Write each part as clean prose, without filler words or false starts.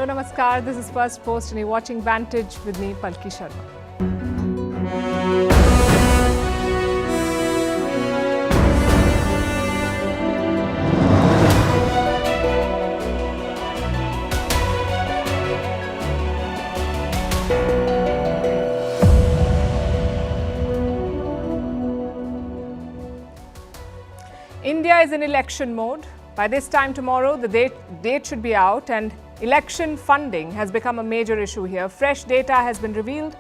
Hello, Namaskar. This is Firstpost and you're watching Vantage with me, Palki Sharma. India is in election mode. By this time tomorrow, the date should be out, and election funding has become a major issue here. Fresh data has been revealed.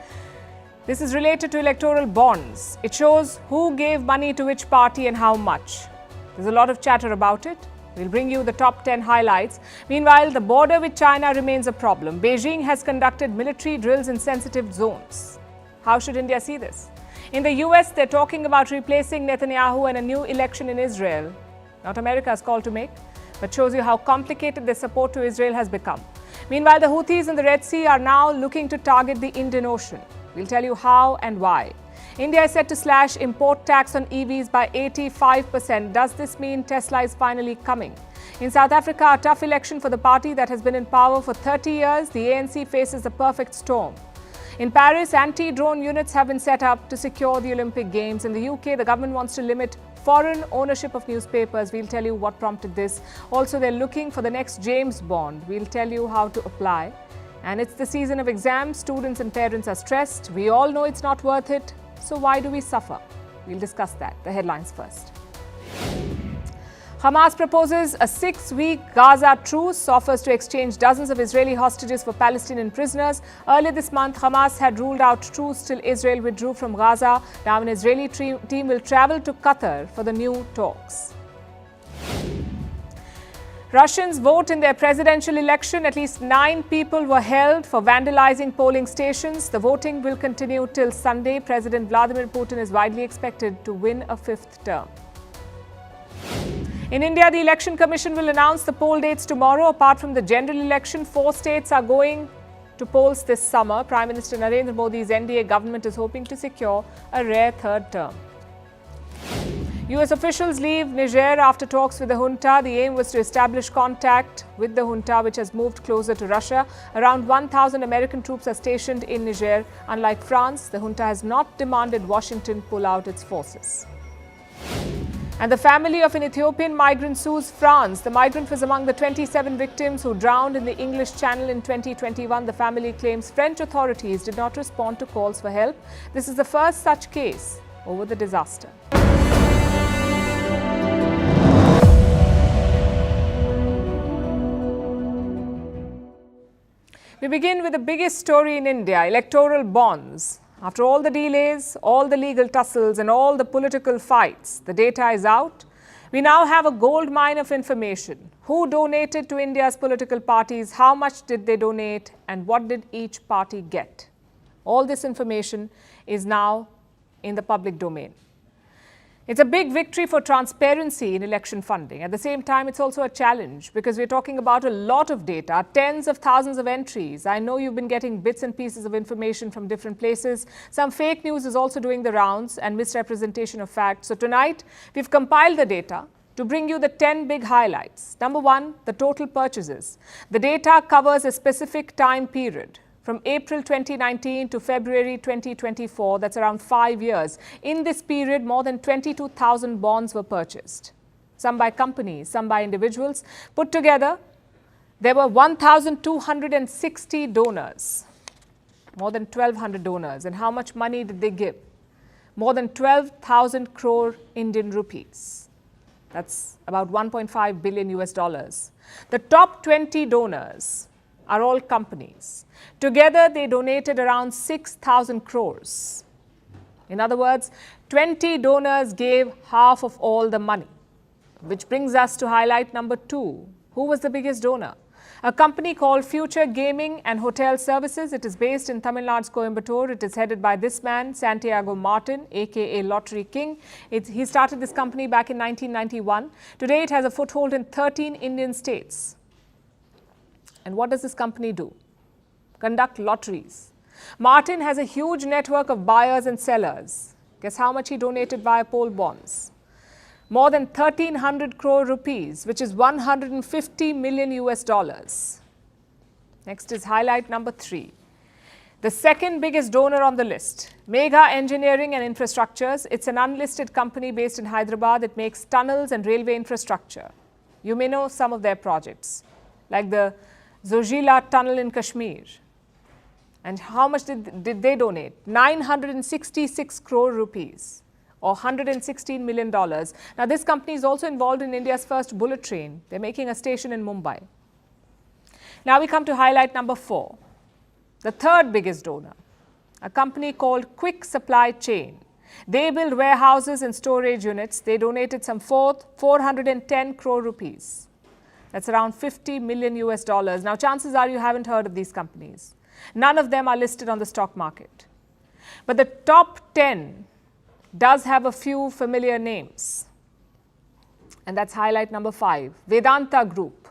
This is related to electoral bonds. It shows who gave money to which party and how much. There's a lot of chatter about it. We'll bring you the top 10 highlights. Meanwhile, the border with China remains a problem. Beijing has conducted military drills in sensitive zones. How should India see this? In the US, they're talking about replacing Netanyahu and a new election in Israel. Not America's call to make, but shows you how complicated their support to Israel has become. Meanwhile, the Houthis in the Red Sea are now looking to target the Indian Ocean. We'll tell you how and why. India is set to slash import tax on EVs by 85%. Does this mean Tesla is finally coming? In South Africa, a tough election for the party that has been in power for 30 years. The ANC faces a perfect storm. In Paris, anti-drone units have been set up to secure the Olympic Games. In the UK, the government wants to limit foreign ownership of newspapers. We'll tell you what prompted this. Also, they're looking for the next James Bond. We'll tell you how to apply. And it's the season of exams. Students and parents are stressed. We all know it's not worth it. So why do we suffer? We'll discuss that. The headlines first. Hamas proposes a 6-week Gaza truce, offers to exchange dozens of Israeli hostages for Palestinian prisoners. Earlier this month, Hamas had ruled out truce till Israel withdrew from Gaza. Now an Israeli team will travel to Qatar for the new talks. Russians vote in their presidential election. At least 9 people were held for vandalizing polling stations. The voting will continue till Sunday. President Vladimir Putin is widely expected to win a 5th term. In India, the Election Commission will announce the poll dates tomorrow. Apart from the general election, 4 states are going to polls this summer. Prime Minister Narendra Modi's NDA government is hoping to secure a rare 3rd term. US officials leave Niger after talks with the junta. The aim was to establish contact with the junta, which has moved closer to Russia. Around 1,000 American troops are stationed in Niger. Unlike France, the junta has not demanded Washington pull out its forces. And the family of an Ethiopian migrant sues France. The migrant was among the 27 victims who drowned in the English Channel in 2021. The family claims French authorities did not respond to calls for help. This is the first such case over the disaster. We begin with the biggest story in India, electoral bonds. After all the delays, all the legal tussles and all the political fights, the data is out. We now have a gold mine of information. Who donated to India's political parties, how much did they donate, and what did each party get? All this information is now in the public domain. It's a big victory for transparency in election funding. At the same time, it's also a challenge because we're talking about a lot of data, tens of thousands of entries. I know you've been getting bits and pieces of information from different places. Some fake news is also doing the rounds and misrepresentation of facts. So tonight, we've compiled the data to bring you the 10 big highlights. Number 1, the total purchases. The data covers a specific time period. From April 2019 to February 2024, that's around 5 years. In this period, more than 22,000 bonds were purchased. Some by companies, some by individuals. Put together, there were 1,260 donors. More than 1,200 donors. And how much money did they give? More than 12,000 crore Indian rupees. That's about 1.5 billion US dollars. The top 20 donors are all companies. Together, they donated around 6,000 crores. In other words, 20 donors gave half of all the money. Which brings us to highlight number 2. Who was the biggest donor? A company called Future Gaming and Hotel Services. It is based in Tamil Nadu's Coimbatore. It is headed by this man, Santiago Martin, aka Lottery King. He started this company back in 1991. Today, it has a foothold in 13 Indian states. And what does this company do? Conduct lotteries. Martin has a huge network of buyers and sellers. Guess how much he donated via poll bonds? More than 1,300 crore rupees, which is 150 million US dollars. Next is highlight number 3. The second biggest donor on the list, Megha Engineering and Infrastructures. It's an unlisted company based in Hyderabad. It makes tunnels and railway infrastructure. You may know some of their projects, like the Zojila tunnel in Kashmir. And how much did they donate? 966 crore rupees or $116 million. Now, this company is also involved in India's first bullet train. They're making a station in Mumbai. Now, we come to highlight number 4. The third biggest donor, a company called Quick Supply Chain. They build warehouses and storage units. They donated some 410 crore rupees. That's around $50 million US. Now, chances are you haven't heard of these companies. None of them are listed on the stock market. But the top 10 does have a few familiar names. And that's highlight number 5. Vedanta Group,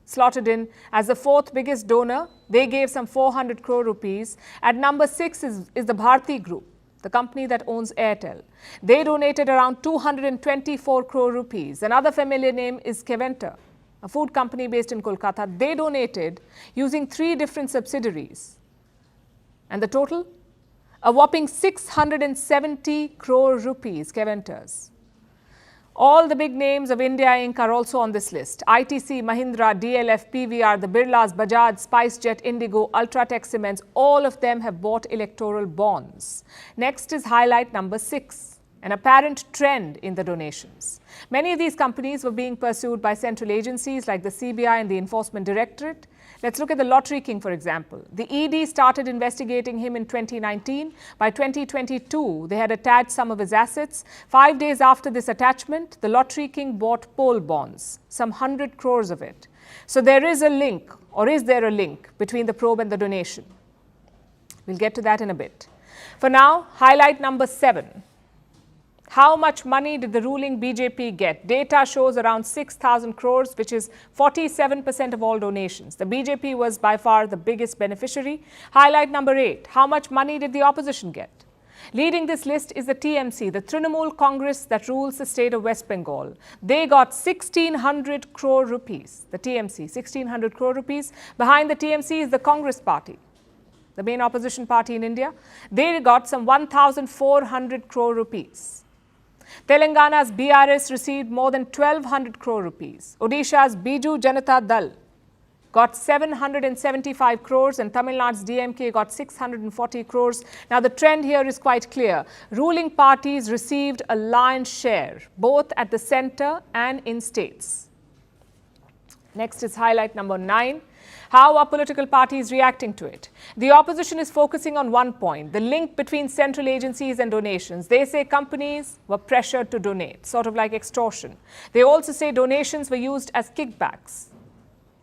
slotted in as the fourth biggest donor. They gave some 400 crore rupees. At number 6 is the Bharti Group, the company that owns Airtel. They donated around 224 crore rupees. Another familiar name is Keventer, a food company based in Kolkata. They donated using 3 different subsidiaries. And the total? A whopping 670 crore rupees, Keventers. All the big names of India Inc. are also on this list. ITC, Mahindra, DLF, PVR, the Birlas, Bajaj, SpiceJet, Indigo, Ultratech Cements, all of them have bought electoral bonds. Next is highlight number 6, an apparent trend in the donations. Many of these companies were being pursued by central agencies like the CBI and the Enforcement Directorate. Let's look at the Lottery King, for example. The ED started investigating him in 2019. By 2022, they had attached some of his assets. 5 days after this attachment, the Lottery King bought poll bonds, some 100 crores of it. So there is a link, or is there a link, between the probe and the donation? We'll get to that in a bit. For now, highlight number 7. How much money did the ruling BJP get? Data shows around 6,000 crores, which is 47% of all donations. The BJP was by far the biggest beneficiary. Highlight number 8. How much money did the opposition get? Leading this list is the TMC, the Trinamool Congress that rules the state of West Bengal. They got 1,600 crore rupees. The TMC, 1,600 crore rupees. Behind the TMC is the Congress party, the main opposition party in India. They got some 1,400 crore rupees. Telangana's BRS received more than 1,200 crore rupees. Odisha's Biju Janata Dal got 775 crores and Tamil Nadu's DMK got 640 crores. Now, the trend here is quite clear. Ruling parties received a lion's share, both at the center and in states. Next is highlight number 9. How are political parties reacting to it? The opposition is focusing on one point, the link between central agencies and donations. They say companies were pressured to donate, sort of like extortion. They also say donations were used as kickbacks.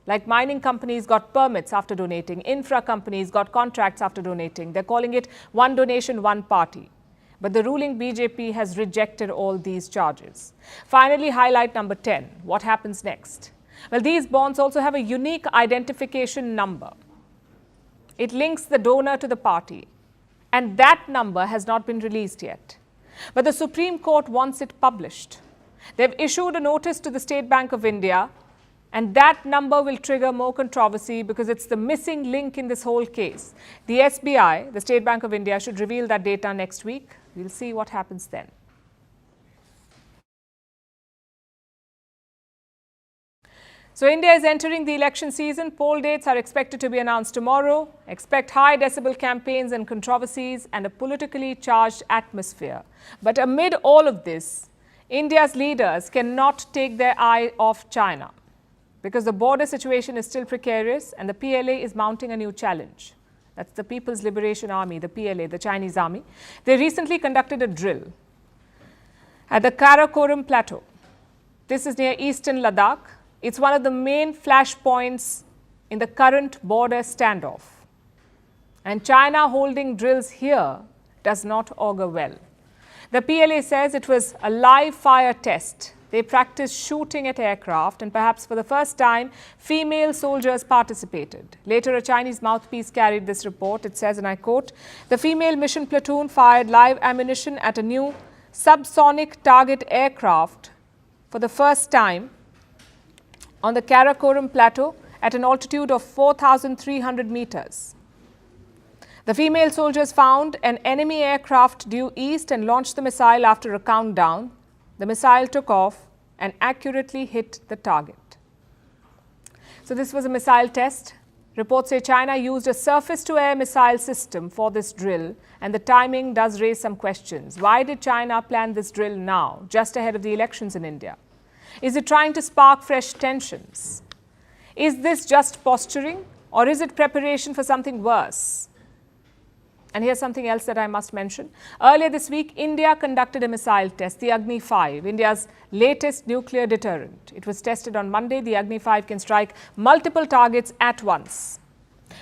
Like mining companies got permits after donating, infra companies got contracts after donating. They're calling it one donation, one party. But the ruling BJP has rejected all these charges. Finally, highlight number 10. What happens next? Well, these bonds also have a unique identification number. It links the donor to the party, and that number has not been released yet. But the Supreme Court wants it published. They've issued a notice to the State Bank of India, and that number will trigger more controversy because it's the missing link in this whole case. The SBI, the State Bank of India, should reveal that data next week. We'll see what happens then. So India is entering the election season. Poll dates are expected to be announced tomorrow. Expect high decibel campaigns and controversies and a politically charged atmosphere. But amid all of this, India's leaders cannot take their eye off China because the border situation is still precarious and the PLA is mounting a new challenge. That's the People's Liberation Army, the PLA, the Chinese army. They recently conducted a drill at the Karakoram Plateau. This is near eastern Ladakh. It's one of the main flashpoints in the current border standoff. And China holding drills here does not augur well. The PLA says it was a live fire test. They practiced shooting at aircraft and perhaps for the first time, female soldiers participated. Later, a Chinese mouthpiece carried this report. It says, and I quote, "The female mission platoon fired live ammunition at a new subsonic target aircraft for the first time on the Karakoram Plateau at an altitude of 4,300 meters. The female soldiers found an enemy aircraft due east and launched the missile after a countdown. The missile took off and accurately hit the target. So this was a missile test. Reports say China used a surface-to-air missile system for this drill, and the timing does raise some questions. Why did China plan this drill now, just ahead of the elections in India? Is it trying to spark fresh tensions? Is this just posturing, or is it preparation for something worse? And here's something else that I must mention. Earlier this week, India conducted a missile test, the Agni 5, India's latest nuclear deterrent. It was tested on Monday. The Agni 5 can strike multiple targets at once.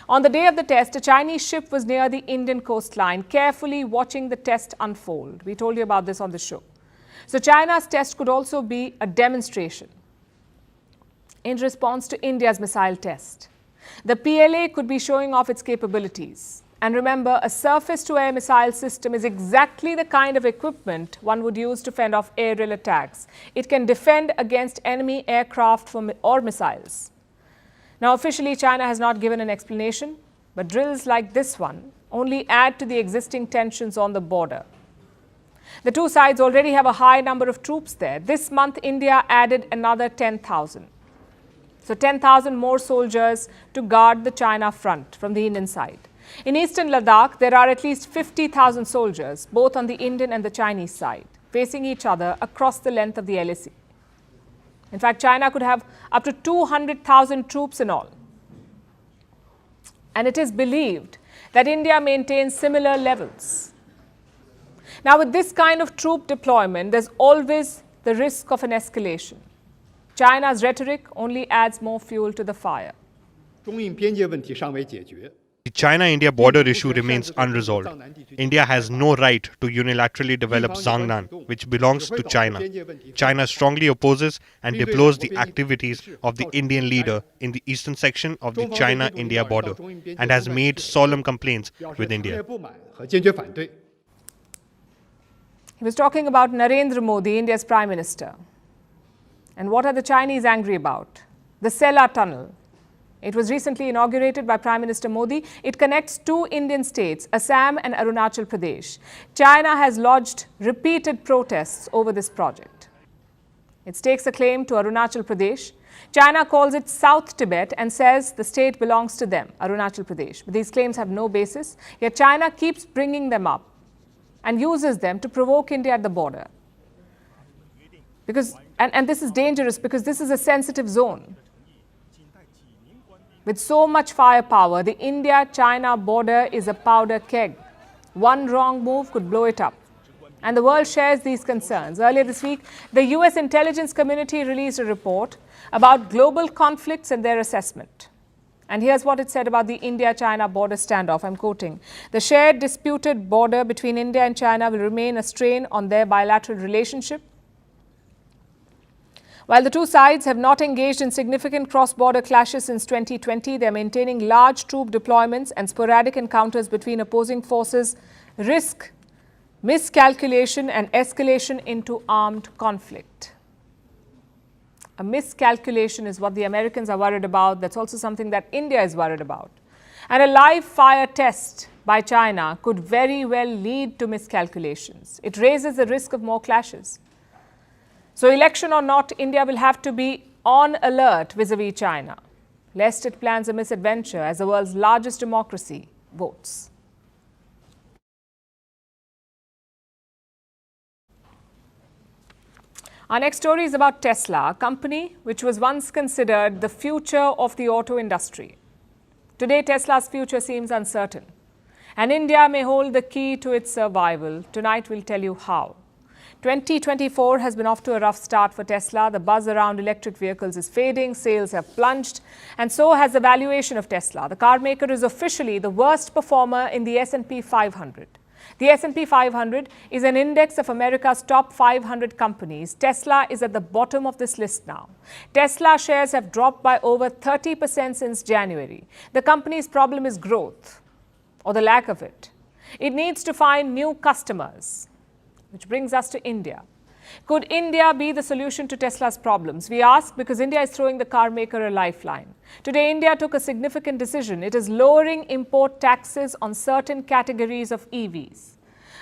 On the day of the test, a Chinese ship was near the Indian coastline, carefully watching the test unfold. We told you about this on the show. So China's test could also be a demonstration in response to India's missile test. The PLA could be showing off its capabilities. And remember, a surface-to-air missile system is exactly the kind of equipment one would use to fend off aerial attacks. It can defend against enemy aircraft or missiles. Now, officially, China has not given an explanation, but drills like this one only add to the existing tensions on the border. The two sides already have a high number of troops there. This month, India added another 10,000. So 10,000 more soldiers to guard the China front from the Indian side. In eastern Ladakh, there are at least 50,000 soldiers, both on the Indian and the Chinese side, facing each other across the length of the LAC. In fact, China could have up to 200,000 troops in all. And it is believed that India maintains similar levels. Now, with this kind of troop deployment, there's always the risk of an escalation. China's rhetoric only adds more fuel to the fire. The China-India border issue remains unresolved. India has no right to unilaterally develop Zangnan, which belongs to China. China strongly opposes and deplores the activities of the Indian leader in the eastern section of the China-India border and has made solemn complaints with India. He was talking about Narendra Modi, India's Prime Minister. And what are the Chinese angry about? The Sela Tunnel. It was recently inaugurated by Prime Minister Modi. It connects two Indian states, Assam and Arunachal Pradesh. China has lodged repeated protests over this project. It stakes a claim to Arunachal Pradesh. China calls it South Tibet and says the state belongs to them, Arunachal Pradesh. But these claims have no basis, yet China keeps bringing them up and uses them to provoke India at the border. And this is dangerous because this is a sensitive zone. With so much firepower, the India-China border is a powder keg. One wrong move could blow it up. And the world shares these concerns. Earlier this week, the US intelligence community released a report about global conflicts and their assessment. And here's what it said about the India-China border standoff. I'm quoting. The shared disputed border between India and China will remain a strain on their bilateral relationship. While the two sides have not engaged in significant cross-border clashes since 2020, they are maintaining large troop deployments, and sporadic encounters between opposing forces risk miscalculation and escalation into armed conflict. A miscalculation is what the Americans are worried about. That's also something that India is worried about. And a live fire test by China could very well lead to miscalculations. It raises the risk of more clashes. So election or not, India will have to be on alert vis-a-vis China, lest it plans a misadventure as the world's largest democracy votes. Our next story is about Tesla, a company which was once considered the future of the auto industry. Today, Tesla's future seems uncertain, and India may hold the key to its survival. Tonight, we'll tell you how. 2024 has been off to a rough start for Tesla. The buzz around electric vehicles is fading, sales have plunged, and so has the valuation of Tesla. The car maker is officially the worst performer in the S&P 500. The S&P 500 is an index of America's top 500 companies. Tesla is at the bottom of this list now. Tesla shares have dropped by over 30% since January. The company's problem is growth, or the lack of it. It needs to find new customers. Which brings us to India. Could India be the solution to Tesla's problems? We ask because India is throwing the car maker a lifeline. Today, India took a significant decision. It is lowering import taxes on certain categories of EVs.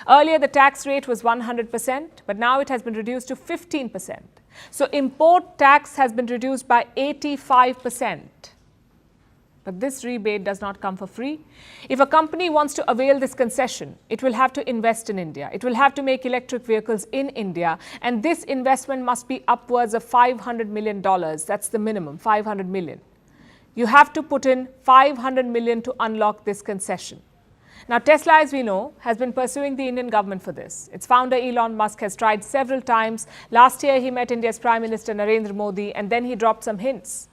Earlier, the tax rate was 100%, but now it has been reduced to 15%. So, import tax has been reduced by 85%. But this rebate does not come for free. If a company wants to avail this concession, it will have to invest in India. It will have to make electric vehicles in India. And this investment must be upwards of $500 million. That's the minimum, $500 million. You have to put in $500 million to unlock this concession. Now, Tesla, as we know, has been pursuing the Indian government for this. Its founder, Elon Musk, has tried several times. Last year, he met India's Prime Minister, Narendra Modi, and then he dropped some hints.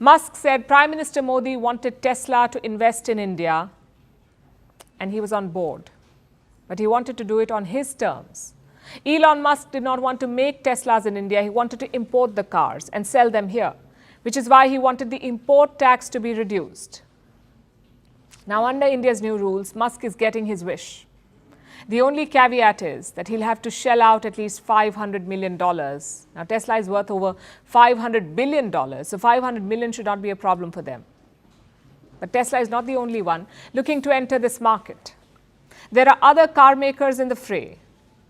Musk said Prime Minister Modi wanted Tesla to invest in India, and he was on board. But he wanted to do it on his terms. Elon Musk did not want to make Teslas in India. He wanted to import the cars and sell them here, which is why he wanted the import tax to be reduced. Now, under India's new rules, Musk is getting his wish. The only caveat is that he'll have to shell out at least $500 million. Now, Tesla is worth over $500 billion, so $500 million should not be a problem for them. But Tesla is not the only one looking to enter this market. There are other car makers in the fray,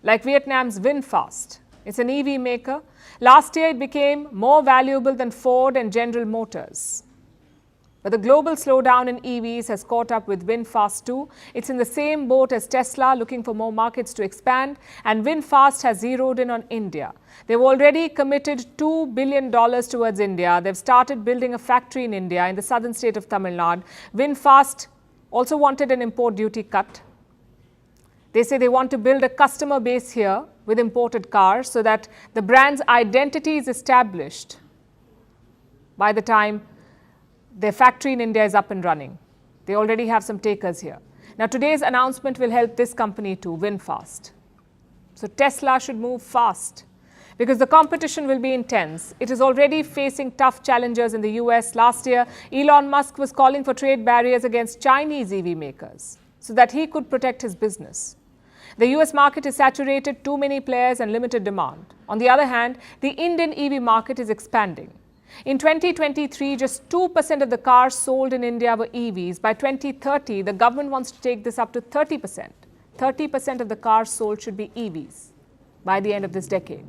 like Vietnam's VinFast. It's an EV maker. Last year, it became more valuable than Ford and General Motors. But the global slowdown in EVs has caught up with VinFast too. It's in the same boat as Tesla, looking for more markets to expand, and VinFast has zeroed in on India. They've already committed $2 billion towards India. They've started building a factory in India, in the southern state of Tamil Nadu. VinFast also wanted an import duty cut. They say they want to build a customer base here with imported cars so that the brand's identity is established by the time their factory in India is up and running. They already have some takers here. Now, today's announcement will help this company too, VinFast. So, Tesla should move fast because the competition will be intense. It is already facing tough challengers in the US. Last year, Elon Musk was calling for trade barriers against Chinese EV makers so that he could protect his business. The US market is saturated, too many players and limited demand. On the other hand, the Indian EV market is expanding. In 2023, just 2% of the cars sold in India were EVs. By 2030, the government wants to take this up to 30%. 30% of the cars sold should be EVs by the end of this decade.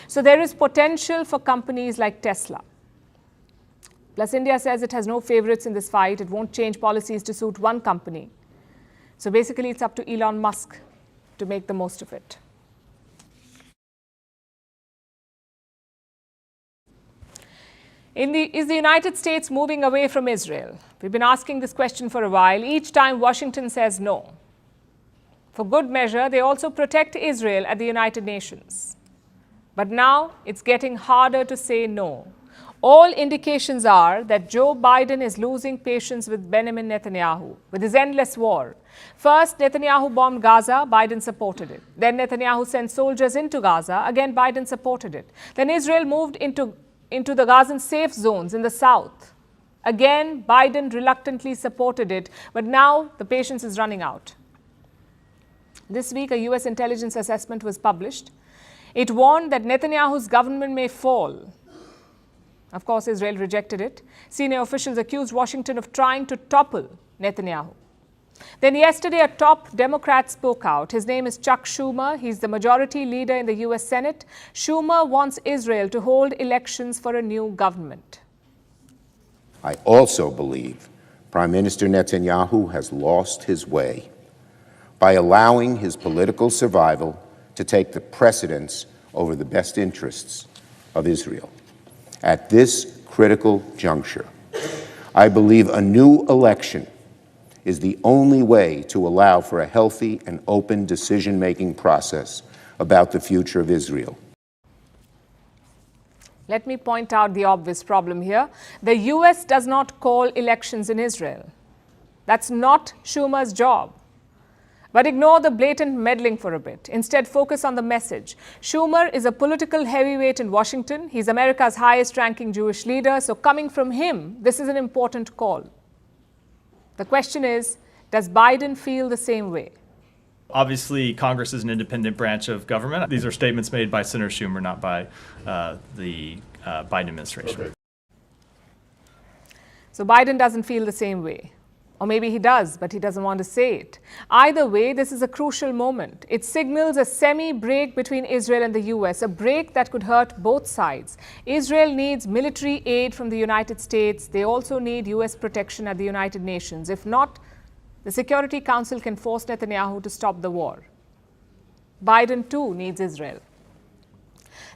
So there is potential for companies like Tesla. Plus, India says it has no favorites in this fight. It won't change policies to suit one company. So basically, it's up to Elon Musk to make the most of it. Is the United States moving away from Israel? We've been asking this question for a while. Each time Washington says no. For good measure, they also protect Israel at the United Nations. But now it's getting harder to say no. All indications are that Joe Biden is losing patience with Benjamin Netanyahu, with his endless war. First, Netanyahu bombed Gaza, Biden supported it. Then Netanyahu sent soldiers into Gaza, again Biden supported it. Then Israel moved into the Gazan safe zones in the south. Again, Biden reluctantly supported it, but now the patience is running out. This week, a US intelligence assessment was published. It warned that Netanyahu's government may fall. Of course, Israel rejected it. Senior officials accused Washington of trying to topple Netanyahu. Then yesterday, a top Democrat spoke out. His name is Chuck Schumer. He's the majority leader in the US Senate. Schumer wants Israel to hold elections for a new government. I also believe Prime Minister Netanyahu has lost his way by allowing his political survival to take the precedence over the best interests of Israel. At this critical juncture, I believe a new election is the only way to allow for a healthy and open decision-making process about the future of Israel. Let me point out the obvious problem here. The US does not call elections in Israel. That's not Schumer's job. But ignore the blatant meddling for a bit. Instead, focus on the message. Schumer is a political heavyweight in Washington. He's America's highest-ranking Jewish leader. So coming from him, this is an important call. The question is, does Biden feel the same way? Obviously, Congress is an independent branch of government. These are statements made by Senator Schumer, not by the Biden administration. Okay. So Biden doesn't feel the same way. Or maybe he does, but he doesn't want to say it. Either way, this is a crucial moment. It signals a semi-break between Israel and the US, a break that could hurt both sides. Israel needs military aid from the United States. They also need US protection at the United Nations. If not, the Security Council can force Netanyahu to stop the war. Biden too needs Israel.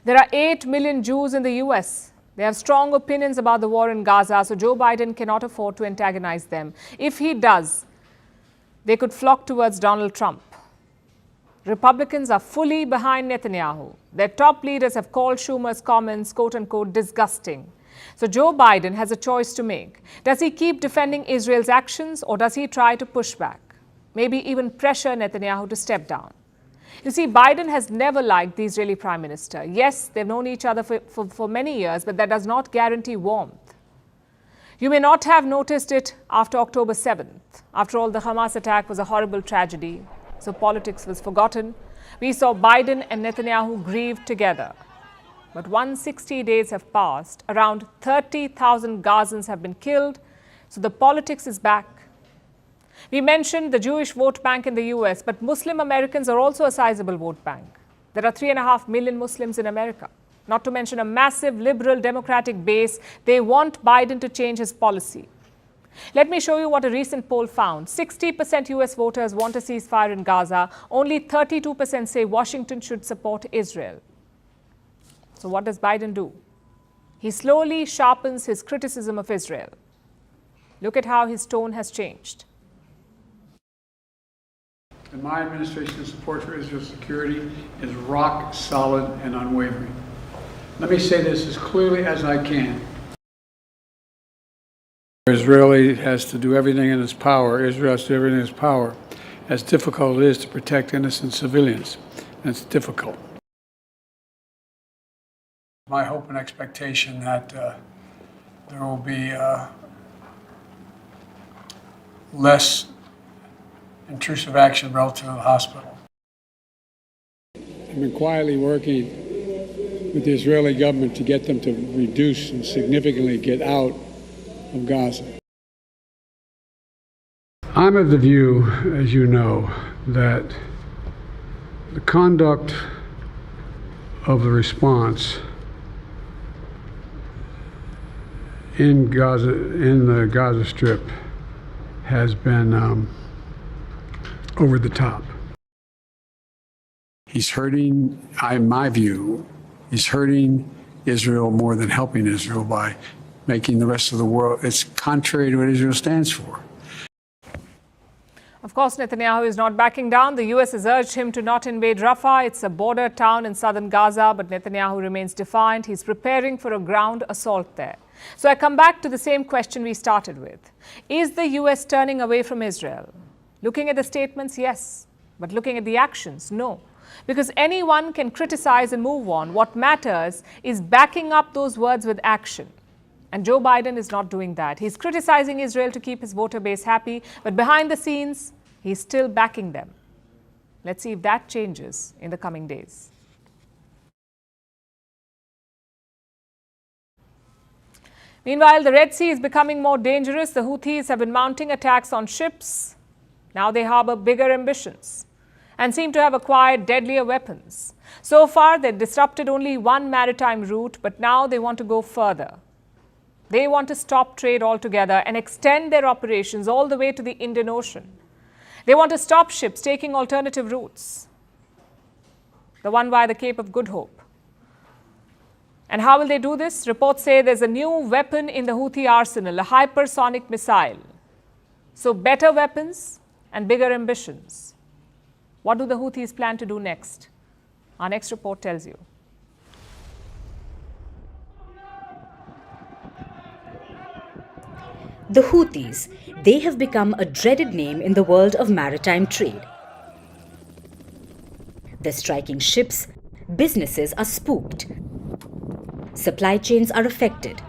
There are 8 million Jews in the US. They have strong opinions about the war in Gaza, so Joe Biden cannot afford to antagonize them. If he does, they could flock towards Donald Trump. Republicans are fully behind Netanyahu. Their top leaders have called Schumer's comments, quote-unquote, disgusting. So Joe Biden has a choice to make. Does he keep defending Israel's actions, or does he try to push back? Maybe even pressure Netanyahu to step down. You see, Biden has never liked the Israeli prime minister. Yes, they've known each other for many years, but that does not guarantee warmth. You may not have noticed it after October 7th. After all, the Hamas attack was a horrible tragedy, so politics was forgotten. We saw Biden and Netanyahu grieve together. But 160 days have passed. Around 30,000 Gazans have been killed, so the politics is back. We mentioned the Jewish vote bank in the US, but Muslim Americans are also a sizable vote bank. There are 3.5 million Muslims in America, not to mention a massive liberal democratic base. They want Biden to change his policy. Let me show you what a recent poll found. 60% US voters want a ceasefire in Gaza. Only 32% say Washington should support Israel. So what does Biden do? He slowly sharpens his criticism of Israel. Look at how his tone has changed. And my administration's support for Israel's security is rock solid and unwavering. Let me say this as clearly as I can. Israel has to do everything in its power. Israel has to do everything in its power. As difficult it is to protect innocent civilians, and it's difficult. My hope and expectation that there will be less intrusive action relative to the hospital. I've been quietly working with the Israeli government to get them to reduce and significantly get out of Gaza. I'm of the view, as you know, that the conduct of the response in Gaza, in the Gaza Strip, has been over the top. He's hurting, in my view, he's hurting Israel more than helping Israel by making the rest of the world, it's contrary to what Israel stands for. Of course, Netanyahu is not backing down. The US has urged him to not invade Rafah. It's a border town in southern Gaza, but Netanyahu remains defiant. He's preparing for a ground assault there. So I come back to the same question we started with. Is the US turning away from Israel? Looking at the statements, yes. But looking at the actions, no. Because anyone can criticize and move on. What matters is backing up those words with action. And Joe Biden is not doing that. He's criticizing Israel to keep his voter base happy, but behind the scenes, he's still backing them. Let's see if that changes in the coming days. Meanwhile, the Red Sea is becoming more dangerous. The Houthis have been mounting attacks on ships. Now they harbor bigger ambitions and seem to have acquired deadlier weapons. So far, they disrupted only one maritime route, but now they want to go further. They want to stop trade altogether and extend their operations all the way to the Indian Ocean. They want to stop ships taking alternative routes, the one via the Cape of Good Hope. And how will they do this? Reports say there's a new weapon in the Houthi arsenal, a hypersonic missile. So better weapons and bigger ambitions. What do the Houthis plan to do next? Our next report tells you. The Houthis, they have become a dreaded name in the world of maritime trade. They're striking ships, businesses are spooked, supply chains are affected,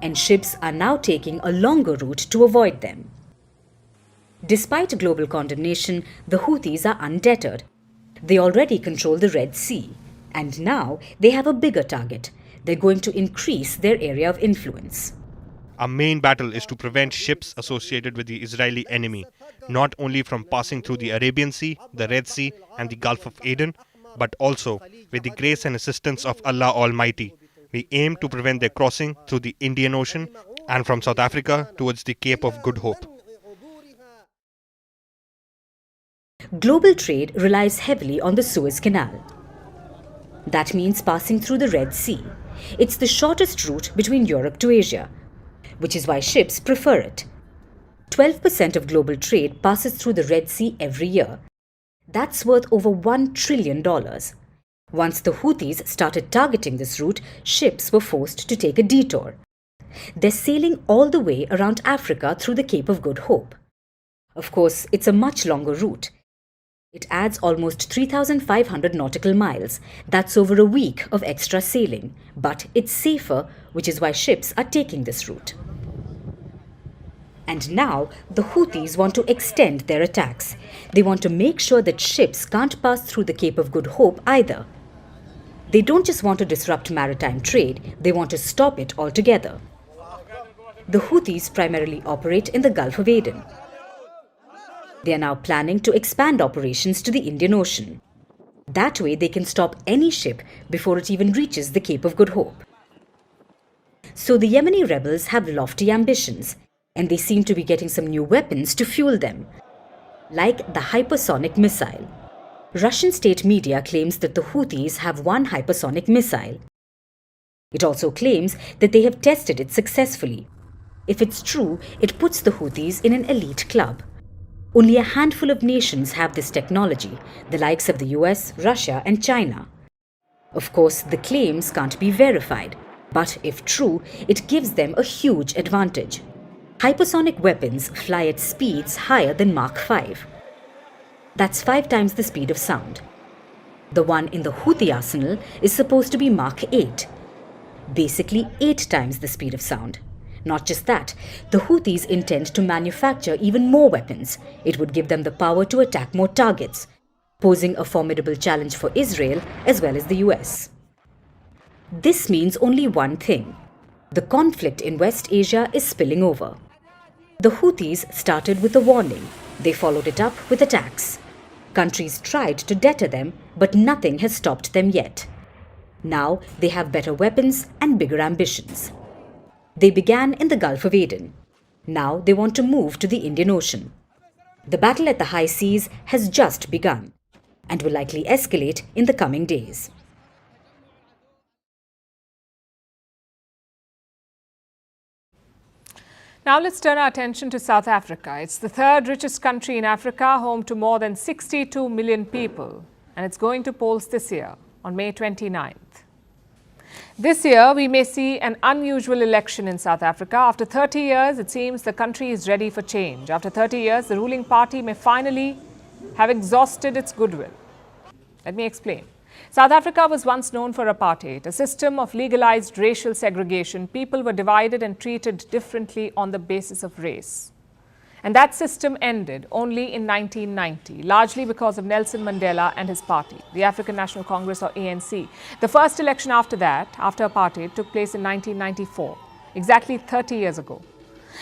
and ships are now taking a longer route to avoid them. Despite global condemnation, the Houthis are undeterred. They already control the Red Sea. And now they have a bigger target. They're going to increase their area of influence. Our main battle is to prevent ships associated with the Israeli enemy, not only from passing through the Arabian Sea, the Red Sea, and the Gulf of Aden, but also, with the grace and assistance of Allah Almighty, we aim to prevent their crossing through the Indian Ocean and from South Africa towards the Cape of Good Hope. Global trade relies heavily on the Suez Canal. That means passing through the Red Sea. It's the shortest route between Europe to Asia, which is why ships prefer it. 12% of global trade passes through the Red Sea every year. That's worth over $1 trillion. Once the Houthis started targeting this route, ships were forced to take a detour. They're sailing all the way around Africa through the Cape of Good Hope. Of course, it's a much longer route. It adds almost 3,500 nautical miles. That's over a week of extra sailing. But it's safer, which is why ships are taking this route. And now, the Houthis want to extend their attacks. They want to make sure that ships can't pass through the Cape of Good Hope either. They don't just want to disrupt maritime trade, they want to stop it altogether. The Houthis primarily operate in the Gulf of Aden. They are now planning to expand operations to the Indian Ocean. That way they can stop any ship before it even reaches the Cape of Good Hope. So the Yemeni rebels have lofty ambitions, and they seem to be getting some new weapons to fuel them, like the hypersonic missile. Russian state media claims that the Houthis have one hypersonic missile. It also claims that they have tested it successfully. If it's true, it puts the Houthis in an elite club. Only a handful of nations have this technology, the likes of the US, Russia, and China. Of course, the claims can't be verified, but if true, it gives them a huge advantage. Hypersonic weapons fly at speeds higher than Mach 5. That's 5 times the speed of sound. The one in the Houthi arsenal is supposed to be Mach 8, basically 8 times the speed of sound. Not just that, the Houthis intend to manufacture even more weapons. It would give them the power to attack more targets, posing a formidable challenge for Israel as well as the US. This means only one thing. The conflict in West Asia is spilling over. The Houthis started with a warning. They followed it up with attacks. Countries tried to deter them, but nothing has stopped them yet. Now they have better weapons and bigger ambitions. They began in the Gulf of Aden. Now they want to move to the Indian Ocean. The battle at the high seas has just begun and will likely escalate in the coming days. Now let's turn our attention to South Africa. It's the third richest country in Africa, home to more than 62 million people. And it's going to polls this year on May 29th. This year, we may see an unusual election in South Africa. After 30 years, it seems the country is ready for change. After 30 years, the ruling party may finally have exhausted its goodwill. Let me explain. South Africa was once known for apartheid, a system of legalized racial segregation. People were divided and treated differently on the basis of race. And that system ended only in 1990, largely because of Nelson Mandela and his party, the African National Congress or ANC. The first election after that, after apartheid, took place in 1994, exactly 30 years ago.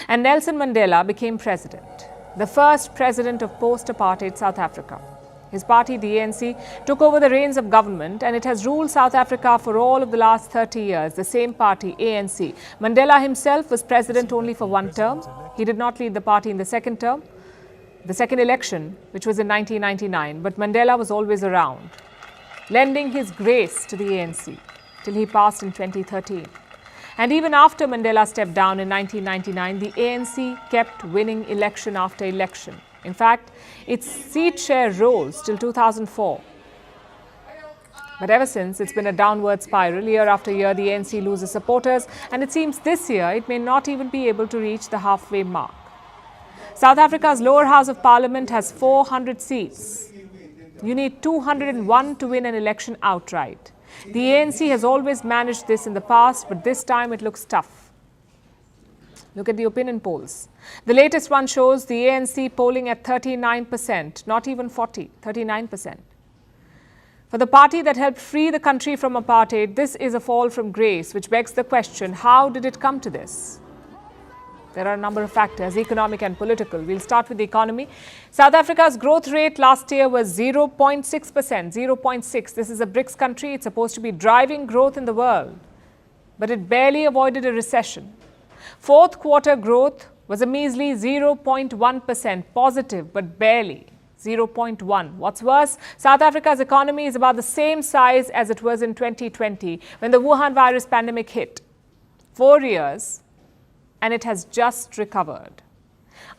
And Nelson Mandela became president, the first president of post-apartheid South Africa. His party, the ANC, took over the reins of government, and it has ruled South Africa for all of the last 30 years, the same party, ANC. Mandela himself was president only for one term. He did not lead the party in the second term, the second election, which was in 1999. But Mandela was always around, lending his grace to the ANC till he passed in 2013. And even after Mandela stepped down in 1999, the ANC kept winning election after election. In fact, its seat share rose till 2004. But ever since, it's been a downward spiral. Year after year, the ANC loses supporters, and it seems this year it may not even be able to reach the halfway mark. South Africa's lower house of parliament has 400 seats. You need 201 to win an election outright. The ANC has always managed this in the past, but this time it looks tough. Look at the opinion polls. The latest one shows the ANC polling at 39%, not even 40, 39%. For the party that helped free the country from apartheid, this is a fall from grace, which begs the question, how did it come to this? There are a number of factors, economic and political. We'll start with the economy. South Africa's growth rate last year was 0.6%, 0.6. This is a BRICS country. It's supposed to be driving growth in the world, but it barely avoided a recession. Fourth quarter growth was a measly 0.1%, positive, but barely 0.1. What's worse, South Africa's economy is about the same size as it was in 2020 when the Wuhan virus pandemic hit. 4 years, and it has just recovered.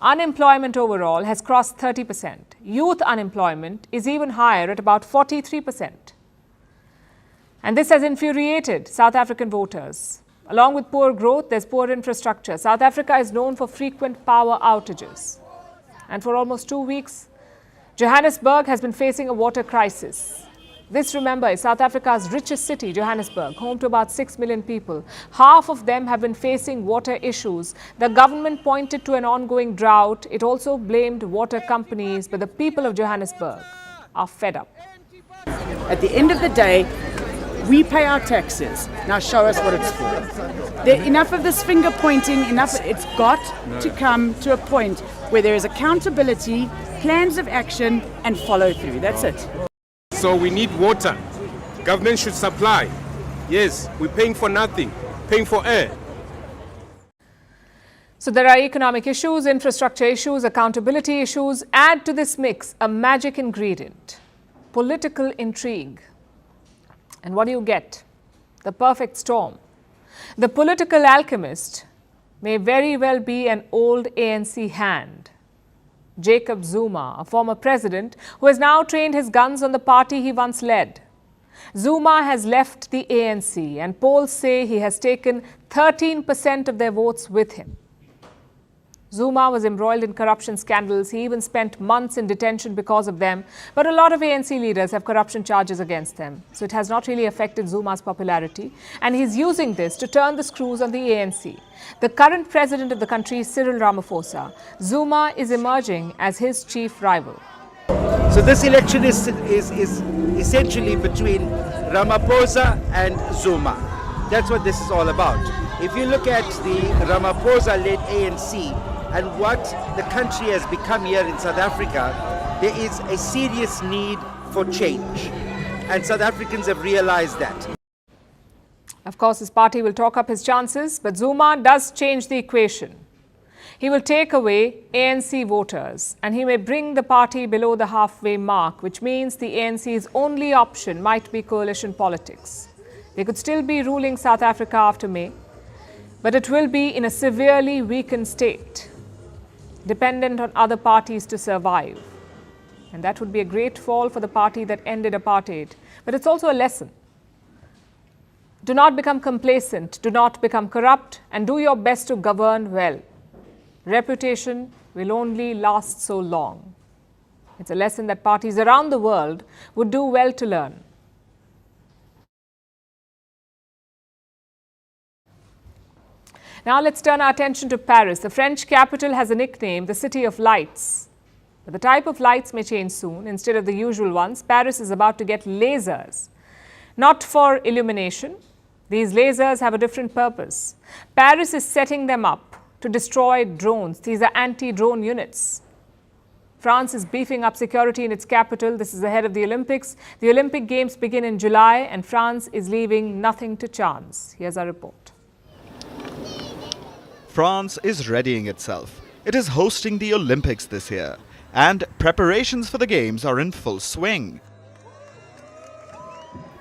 Unemployment overall has crossed 30%. Youth unemployment is even higher at about 43%. And this has infuriated South African voters. Along with poor growth, there's poor infrastructure. South Africa is known for frequent power outages. And for almost 2 weeks, Johannesburg has been facing a water crisis. This, remember, is South Africa's richest city, Johannesburg, home to about 6 million people. Half of them have been facing water issues. The government pointed to an ongoing drought. It also blamed water companies, but the people of Johannesburg are fed up. At the end of the day, we pay our taxes. Now show us what it's for. Enough of this finger pointing, enough. It's got to come to a point where there is accountability, plans of action, and follow through. That's it. So we need water. Government should supply. Yes, we're paying for nothing, paying for air. So there are economic issues, infrastructure issues, accountability issues. Add to this mix a magic ingredient, political intrigue. And what do you get? The perfect storm. The political alchemist may very well be an old ANC hand. Jacob Zuma, a former president who has now trained his guns on the party he once led. Zuma has left the ANC and polls say he has taken 13% of their votes with him. Zuma was embroiled in corruption scandals. He even spent months in detention because of them. But a lot of ANC leaders have corruption charges against them. So it has not really affected Zuma's popularity. And he's using this to turn the screws on the ANC. The current president of the country, Cyril Ramaphosa, Zuma is emerging as his chief rival. So this election is essentially between Ramaphosa and Zuma. That's what this is all about. If you look at the Ramaphosa-led ANC, and what the country has become here in South Africa, there is a serious need for change. And South Africans have realized that. Of course, his party will talk up his chances, but Zuma does change the equation. He will take away ANC voters, and he may bring the party below the halfway mark, which means the ANC's only option might be coalition politics. They could still be ruling South Africa after May, but it will be in a severely weakened state, dependent on other parties to survive. And that would be a great fall for the party that ended apartheid. But it's also a lesson. Do not become complacent, do not become corrupt, and do your best to govern well. Reputation will only last so long. It's a lesson that parties around the world would do well to learn. Now let's turn our attention to Paris. The French capital has a nickname, the City of Lights. But the type of lights may change soon. Instead of the usual ones, Paris is about to get lasers. Not for illumination. These lasers have a different purpose. Paris is setting them up to destroy drones. These are anti-drone units. France is beefing up security in its capital. This is ahead of the Olympics. The Olympic Games begin in July, and France is leaving nothing to chance. Here's our report. France is readying itself. It is hosting the Olympics this year, and preparations for the Games are in full swing.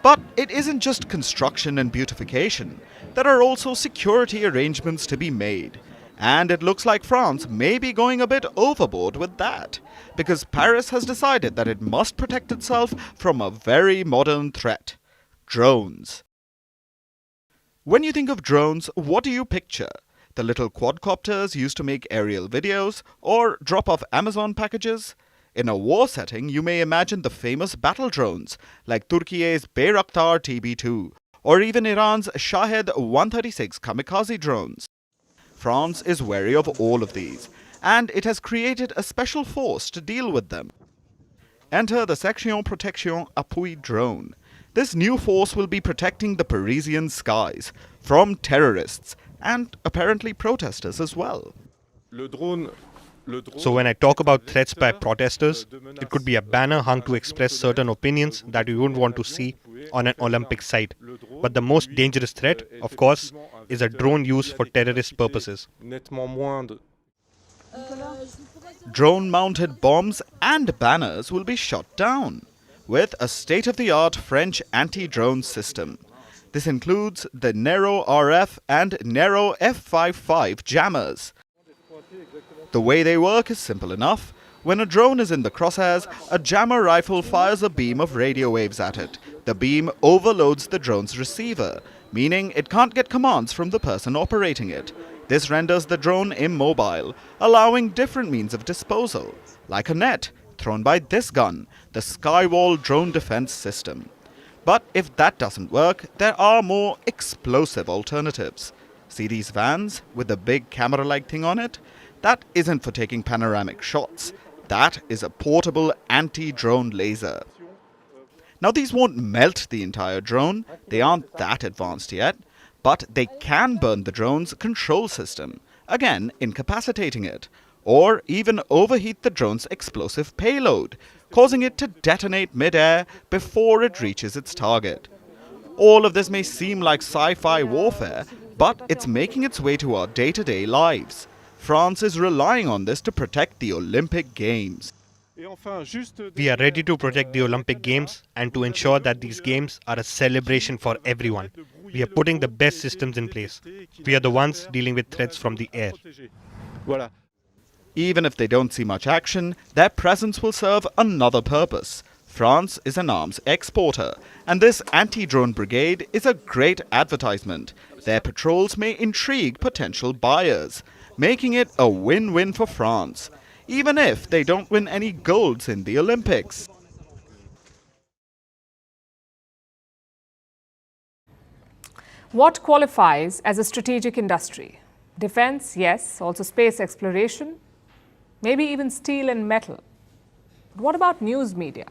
But it isn't just construction and beautification. There are also security arrangements to be made. And it looks like France may be going a bit overboard with that, because Paris has decided that it must protect itself from a very modern threat: drones. When you think of drones, what do you picture? The little quadcopters used to make aerial videos or drop off Amazon packages? In a war setting, you may imagine the famous battle drones like Turkey's Bayraktar TB2 or even Iran's Shahed 136 kamikaze drones. France is wary of all of these, and it has created a special force to deal with them. Enter the Section Protection Appui Drone. This new force will be protecting the Parisian skies from terrorists and apparently protesters as well. So when I talk about threats by protesters, it could be a banner hung to express certain opinions that you wouldn't want to see on an Olympic site. But the most dangerous threat, of course, is a drone used for terrorist purposes. Drone-mounted bombs and banners will be shot down with a state-of-the-art French anti-drone system. This includes the Nero RF and Nero F55 jammers. The way they work is simple enough. When a drone is in the crosshairs, a jammer rifle fires a beam of radio waves at it. The beam overloads the drone's receiver, meaning it can't get commands from the person operating it. This renders the drone immobile, allowing different means of disposal, like a net thrown by this gun, the Skywall drone defense system. But if that doesn't work, there are more explosive alternatives. See these vans with the big camera-like thing on it? That isn't for taking panoramic shots. That is a portable anti-drone laser. Now these won't melt the entire drone, they aren't that advanced yet, but they can burn the drone's control system, again incapacitating it, or even overheat the drone's explosive payload, causing it to detonate mid-air before it reaches its target. All of this may seem like sci-fi warfare, but it's making its way to our day-to-day lives. France is relying on this to protect the Olympic Games. We are ready to protect the Olympic Games and to ensure that these games are a celebration for everyone. We are putting the best systems in place. We are the ones dealing with threats from the air. Even if they don't see much action, their presence will serve another purpose. France is an arms exporter, and this anti-drone brigade is a great advertisement. Their patrols may intrigue potential buyers, making it a win-win for France, even if they don't win any golds in the Olympics. What qualifies as a strategic industry? Defense, yes, also space exploration, maybe even steel and metal. But what about news media?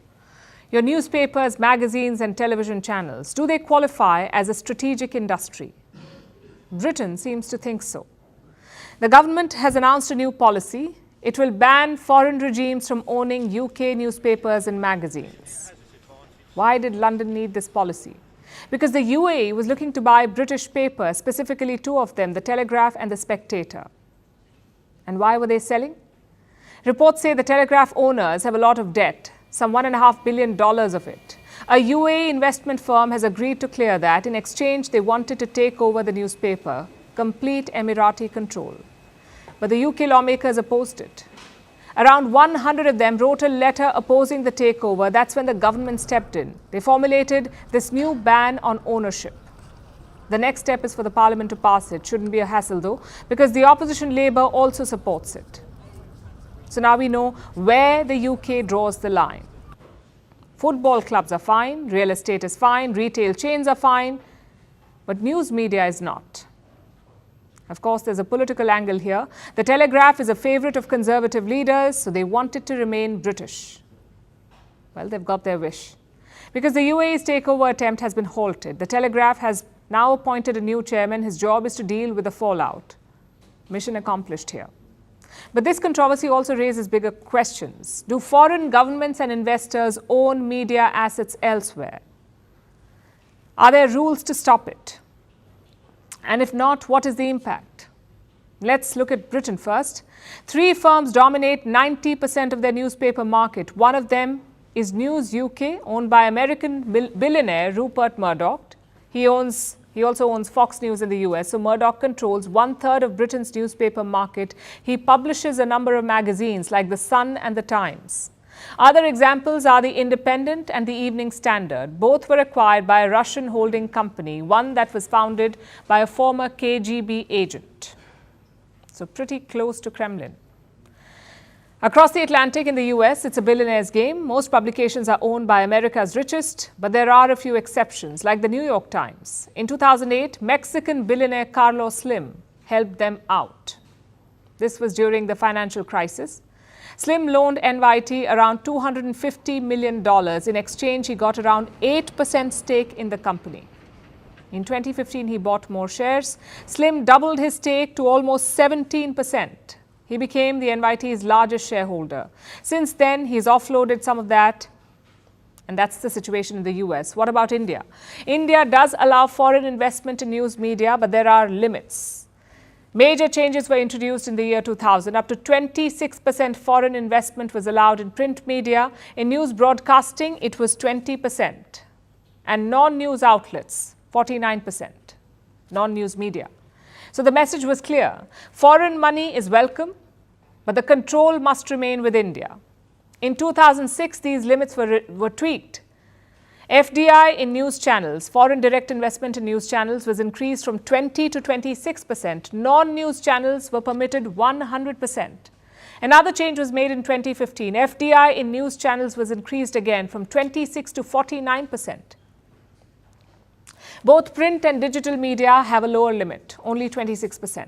Your newspapers, magazines and television channels, do they qualify as a strategic industry? Britain seems to think so. The government has announced a new policy. It will ban foreign regimes from owning UK newspapers and magazines. Why did London need this policy? Because the UAE was looking to buy British papers, specifically two of them, The Telegraph and The Spectator. And why were they selling? Reports say the Telegraph owners have a lot of debt, some $1.5 billion of it. A UAE investment firm has agreed to clear that. In exchange, they wanted to take over the newspaper, complete Emirati control. But the UK lawmakers opposed it. Around 100 of them wrote a letter opposing the takeover. That's when the government stepped in. They formulated this new ban on ownership. The next step is for the parliament to pass it. Shouldn't be a hassle though, because the opposition Labour also supports it. So now we know where the UK draws the line. Football clubs are fine, real estate is fine, retail chains are fine, but news media is not. Of course, there's a political angle here. The Telegraph is a favourite of conservative leaders, so they want it to remain British. Well, they've got their wish. Because the UAE's takeover attempt has been halted. The Telegraph has now appointed a new chairman. His job is to deal with the fallout. Mission accomplished here. But this controversy also raises bigger questions. Do foreign governments and investors own media assets elsewhere? Are there rules to stop it? And if not, what is the impact? Let's look at Britain first. 3 firms dominate 90% of their newspaper market. One of them is News UK, owned by American billionaire Rupert Murdoch. He also owns Fox News in the US. So Murdoch controls 1/3 of Britain's newspaper market. He publishes a number of magazines like The Sun and The Times. Other examples are The Independent and The Evening Standard. Both were acquired by a Russian holding company, one that was founded by a former KGB agent. So pretty close to Kremlin. Across the Atlantic in the US, it's a billionaire's game. Most publications are owned by America's richest, but there are a few exceptions, like the New York Times. In 2008, Mexican billionaire Carlos Slim helped them out. This was during the financial crisis. Slim loaned NYT around $250 million. In exchange, he got around 8% stake in the company. In 2015, he bought more shares. Slim doubled his stake to almost 17%. He became the NYT's largest shareholder. Since then, he's offloaded some of that. And that's the situation in the US. What about India? India does allow foreign investment in news media, but there are limits. Major changes were introduced in the year 2000. Up to 26% foreign investment was allowed in print media. In news broadcasting, it was 20%. And non-news outlets, 49%. Non-news media. So the message was clear. Foreign money is welcome, but the control must remain with India. In 2006, these limits were tweaked. FDI in news channels, foreign direct investment in news channels, was increased from 20 to 26%. Non-news channels were permitted 100%. Another change was made in 2015. FDI in news channels was increased again from 26 to 49%. Both print and digital media have a lower limit, only 26%.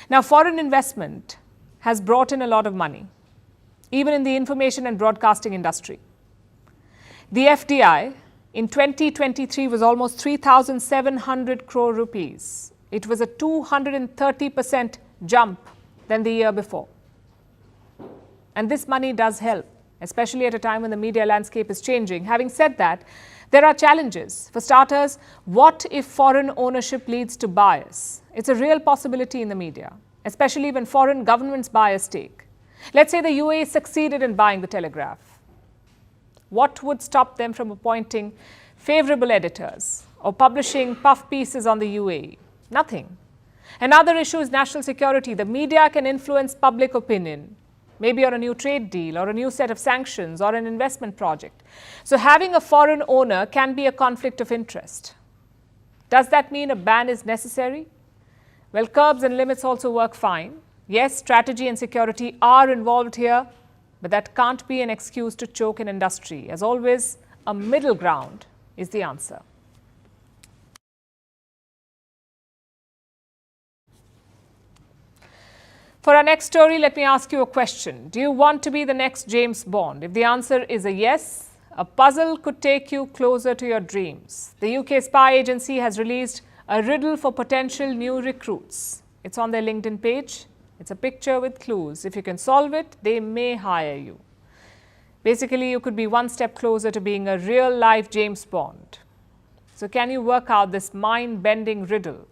Now, foreign investment has brought in a lot of money, even in the information and broadcasting industry. The FDI in 2023 was almost 3,700 crore rupees. It was a 230% jump than the year before. And this money does help, especially at a time when the media landscape is changing. Having said that, there are challenges. For starters, what if foreign ownership leads to bias? It's a real possibility in the media, especially when foreign governments buy a stake. Let's say the UAE succeeded in buying the Telegraph. What would stop them from appointing favorable editors or publishing puff pieces on the UAE? Nothing. Another issue is national security. The media can influence public opinion, maybe on a new trade deal or a new set of sanctions or an investment project. So having a foreign owner can be a conflict of interest. Does that mean a ban is necessary? Well, curbs and limits also work fine. Yes, strategy and security are involved here, but that can't be an excuse to choke an industry. As always, a middle ground is the answer. For our next story, let me ask you a question. Do you want to be the next James Bond? If the answer is a yes, a puzzle could take you closer to your dreams. The UK spy agency has released a riddle for potential new recruits. It's on their LinkedIn page. It's a picture with clues. If you can solve it, they may hire you. Basically, you could be one step closer to being a real-life James Bond. So can you work out this mind-bending riddle?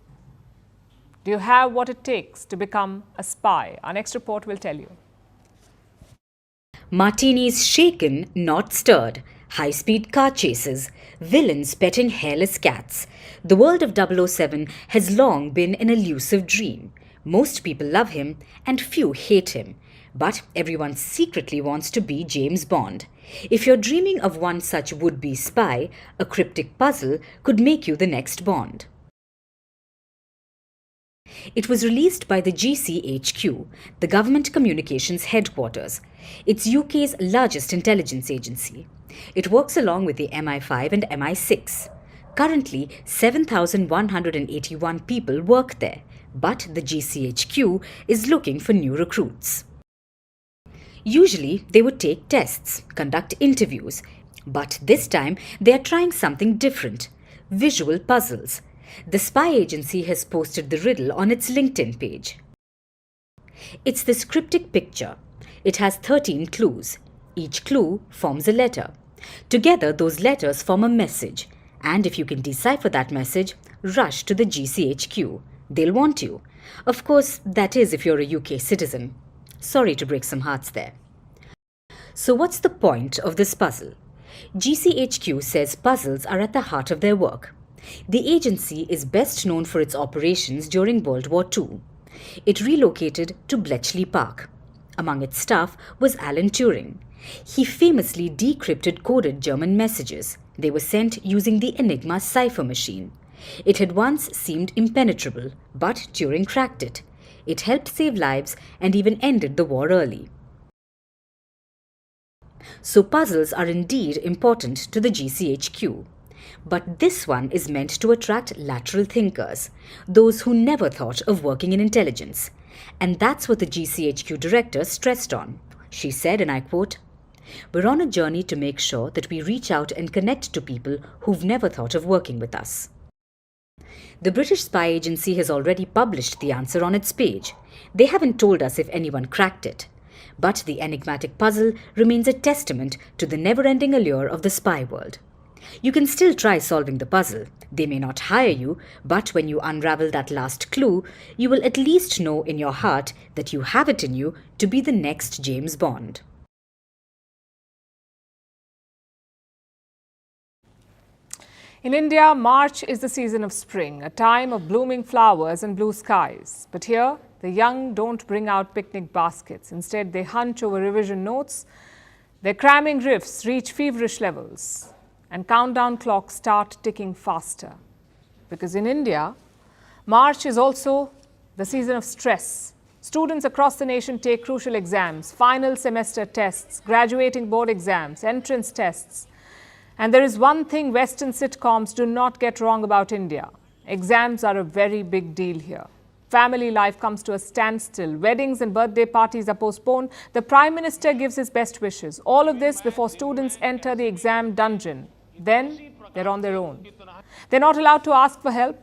Do you have what it takes to become a spy? Our next report will tell you. Martinis shaken, not stirred. High-speed car chases. Villains petting hairless cats. The world of 007 has long been an elusive dream. Most people love him and few hate him. But everyone secretly wants to be James Bond. If you're dreaming of one such would-be spy, a cryptic puzzle could make you the next Bond. It was released by the GCHQ, the Government Communications Headquarters. It's UK's largest intelligence agency. It works along with the MI5 and MI6. Currently, 7,181 people work there, but the GCHQ is looking for new recruits. Usually, they would take tests, conduct interviews, but this time they are trying something different: visual puzzles. The spy agency has posted the riddle on its LinkedIn page. It's this cryptic picture. It has 13 clues. Each clue forms a letter. Together, those letters form a message. And if you can decipher that message, rush to the GCHQ. They'll want you. Of course, that is if you're a UK citizen. Sorry to break some hearts there. So what's the point of this puzzle? GCHQ says puzzles are at the heart of their work. The agency is best known for its operations during World War II. It relocated to Bletchley Park. Among its staff was Alan Turing. He famously decrypted coded German messages. They were sent using the Enigma cipher machine. It had once seemed impenetrable, but Turing cracked it. It helped save lives and even ended the war early. So puzzles are indeed important to the GCHQ. But this one is meant to attract lateral thinkers, those who never thought of working in intelligence. And that's what the GCHQ director stressed on. She said, and I quote, "We're on a journey to make sure that we reach out and connect to people who've never thought of working with us." The British spy agency has already published the answer on its page. They haven't told us if anyone cracked it. But the enigmatic puzzle remains a testament to the never-ending allure of the spy world. You can still try solving the puzzle. They may not hire you, but when you unravel that last clue, you will at least know in your heart that you have it in you to be the next James Bond. In India, March is the season of spring, a time of blooming flowers and blue skies. But here, the young don't bring out picnic baskets. Instead, they hunch over revision notes. Their cramming rifts reach feverish levels, and countdown clocks start ticking faster. Because in India, March is also the season of stress. Students across the nation take crucial exams, final semester tests, graduating board exams, entrance tests. And there is one thing Western sitcoms do not get wrong about India. Exams are a very big deal here. Family life comes to a standstill. Weddings and birthday parties are postponed. The Prime Minister gives his best wishes. All of this before students enter the exam dungeon. Then they're on their own. They're not allowed to ask for help.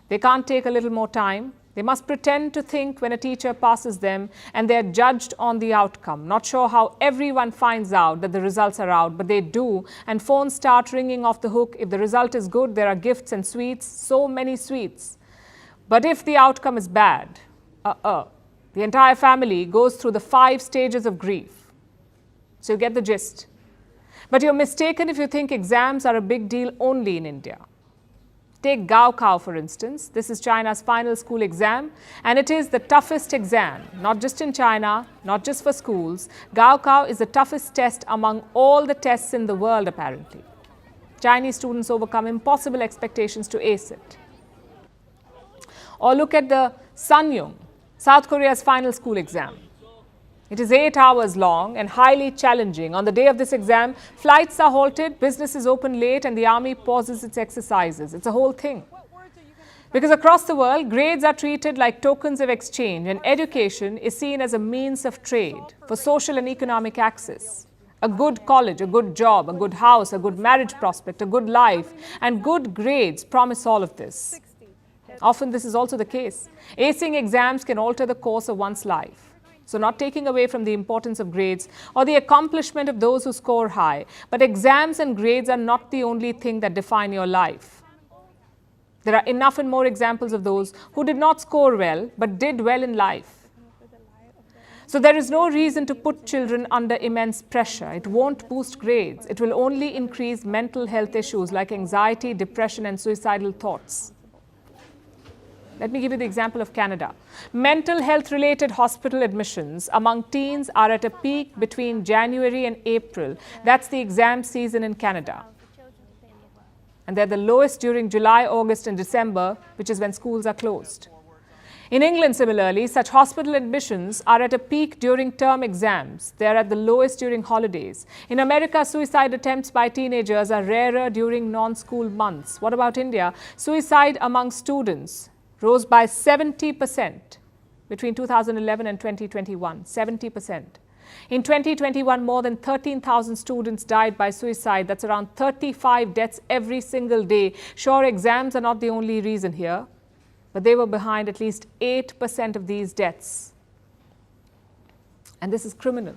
They can't take a little more time. They must pretend to think when a teacher passes them, and they're judged on the outcome. Not sure how everyone finds out that the results are out, but they do, and phones start ringing off the hook. If the result is good, there are gifts and sweets, so many sweets. But if the outcome is bad, the entire family goes through the 5 stages of grief. So you get the gist. But you're mistaken if you think exams are a big deal only in India. Take Gaokao, for instance. This is China's final school exam, and it is the toughest exam, not just in China, not just for schools. Gaokao is the toughest test among all the tests in the world, apparently. Chinese students overcome impossible expectations to ace it. Or look at the Sanyong, South Korea's final school exam. It is 8 hours long and highly challenging. On the day of this exam, flights are halted, businesses open late, and the army pauses its exercises. It's a whole thing. Because across the world, grades are treated like tokens of exchange, and education is seen as a means of trade for social and economic access. A good college, a good job, a good house, a good marriage prospect, a good life, and good grades promise all of this. Often this is also the case. Acing exams can alter the course of one's life. So not taking away from the importance of grades or the accomplishment of those who score high, but exams and grades are not the only thing that define your life. There are enough and more examples of those who did not score well, but did well in life. So there is no reason to put children under immense pressure. It won't boost grades. It will only increase mental health issues like anxiety, depression, and suicidal thoughts. Let me give you the example of Canada. Mental health-related hospital admissions among teens are at a peak between January and April. That's the exam season in Canada. And they're the lowest during July, August, and December, which is when schools are closed. In England, similarly, such hospital admissions are at a peak during term exams. They are at the lowest during holidays. In America, suicide attempts by teenagers are rarer during non-school months. What about India? Suicide among students rose by 70% between 2011 and 2021, 70%. In 2021, more than 13,000 students died by suicide. That's around 35 deaths every single day. Sure, exams are not the only reason here, but they were behind at least 8% of these deaths. And this is criminal.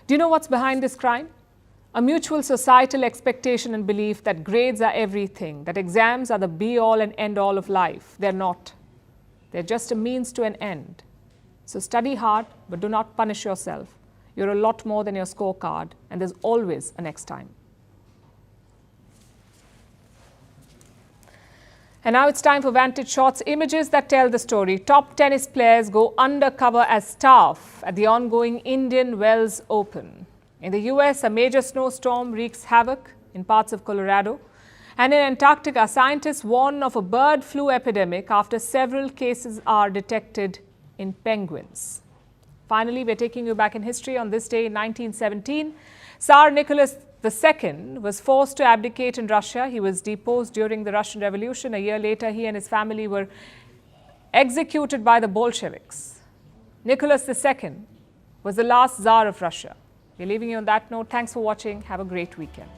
Do you know what's behind this crime? A mutual societal expectation and belief that grades are everything, that exams are the be-all and end-all of life. They're not. They're just a means to an end. So study hard, but do not punish yourself. You're a lot more than your scorecard, and there's always a next time. And now it's time for Vantage Shots, images that tell the story. Top tennis players go undercover as staff at the ongoing Indian Wells Open. In the US, a major snowstorm wreaks havoc in parts of Colorado. And in Antarctica, scientists warn of a bird flu epidemic after several cases are detected in penguins. Finally, we're taking you back in history. On this day in 1917, Tsar Nicholas II was forced to abdicate in Russia. He was deposed during the Russian Revolution. A year later, he and his family were executed by the Bolsheviks. Nicholas II was the last Tsar of Russia. We're leaving you on that note. Thanks for watching. Have a great weekend.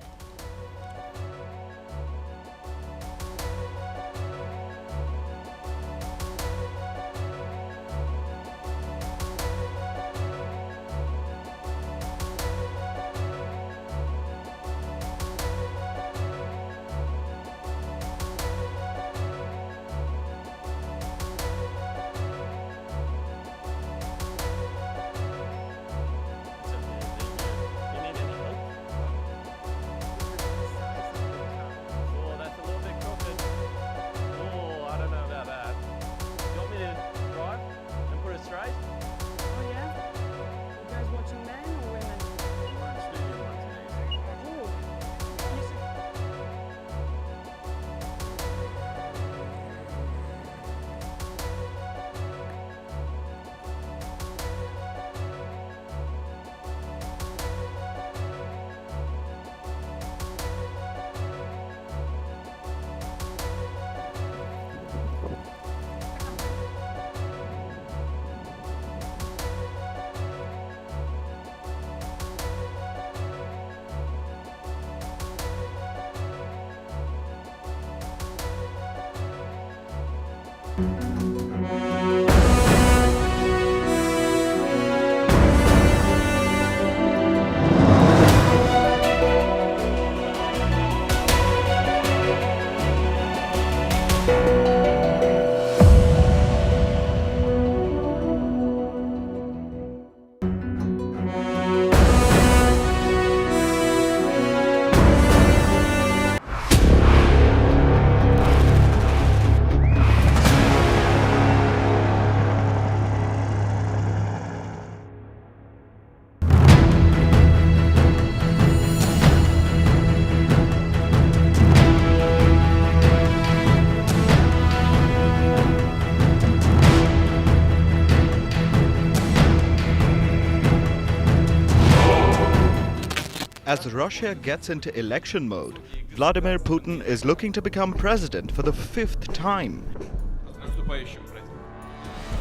As Russia gets into election mode, Vladimir Putin is looking to become president for the 5th time.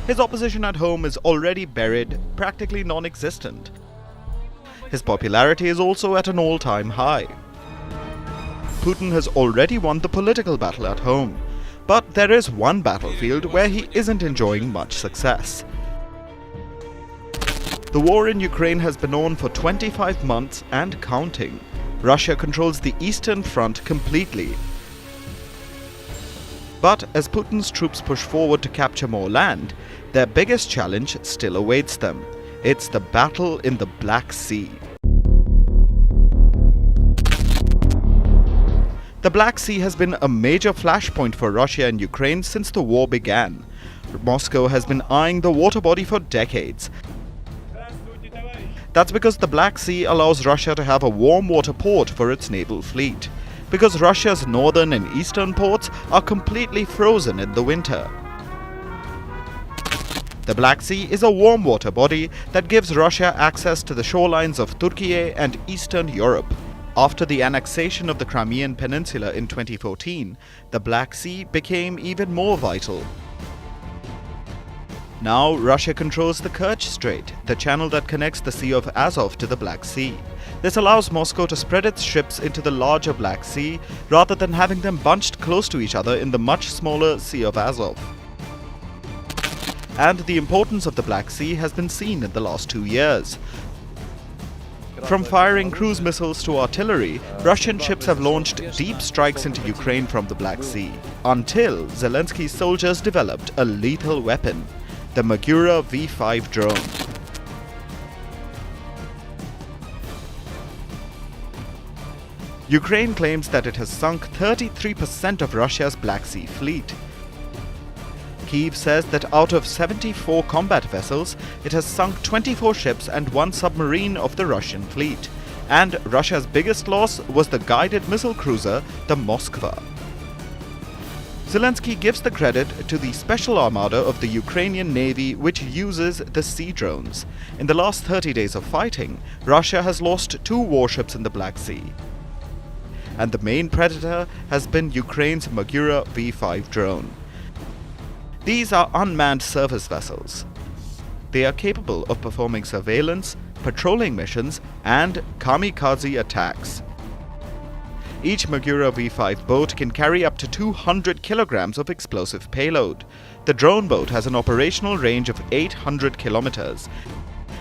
His opposition at home is already buried, practically non-existent. His popularity is also at an all-time high. Putin has already won the political battle at home, but there is one battlefield where he isn't enjoying much success. The war in Ukraine has been on for 25 months and counting. Russia controls the eastern front completely. But as Putin's troops push forward to capture more land, their biggest challenge still awaits them. It's the battle in the Black Sea. The Black Sea has been a major flashpoint for Russia and Ukraine since the war began. Moscow has been eyeing the water body for decades. That's because the Black Sea allows Russia to have a warm water port for its naval fleet, because Russia's northern and eastern ports are completely frozen in the winter. The Black Sea is a warm water body that gives Russia access to the shorelines of Turkey and Eastern Europe. After the annexation of the Crimean Peninsula in 2014, the Black Sea became even more vital. Now Russia controls the Kerch Strait, the channel that connects the Sea of Azov to the Black Sea. This allows Moscow to spread its ships into the larger Black Sea rather than having them bunched close to each other in the much smaller Sea of Azov. And the importance of the Black Sea has been seen in the last 2 years. From firing cruise missiles to artillery, Russian ships have launched deep strikes into Ukraine from the Black Sea, until Zelensky's soldiers developed a lethal weapon, the Magura V5 drone. Ukraine claims that it has sunk 33% of Russia's Black Sea fleet. Kyiv says that out of 74 combat vessels, it has sunk 24 ships and 1 submarine of the Russian fleet. And Russia's biggest loss was the guided missile cruiser, the Moskva. Zelensky gives the credit to the special armada of the Ukrainian Navy, which uses the sea drones. In the last 30 days of fighting, Russia has lost 2 warships in the Black Sea. And the main predator has been Ukraine's Magura V5 drone. These are unmanned surface vessels. They are capable of performing surveillance, patrolling missions, and kamikaze attacks. Each Magura V5 boat can carry up to 200 kilograms of explosive payload. The drone boat has an operational range of 800 kilometers,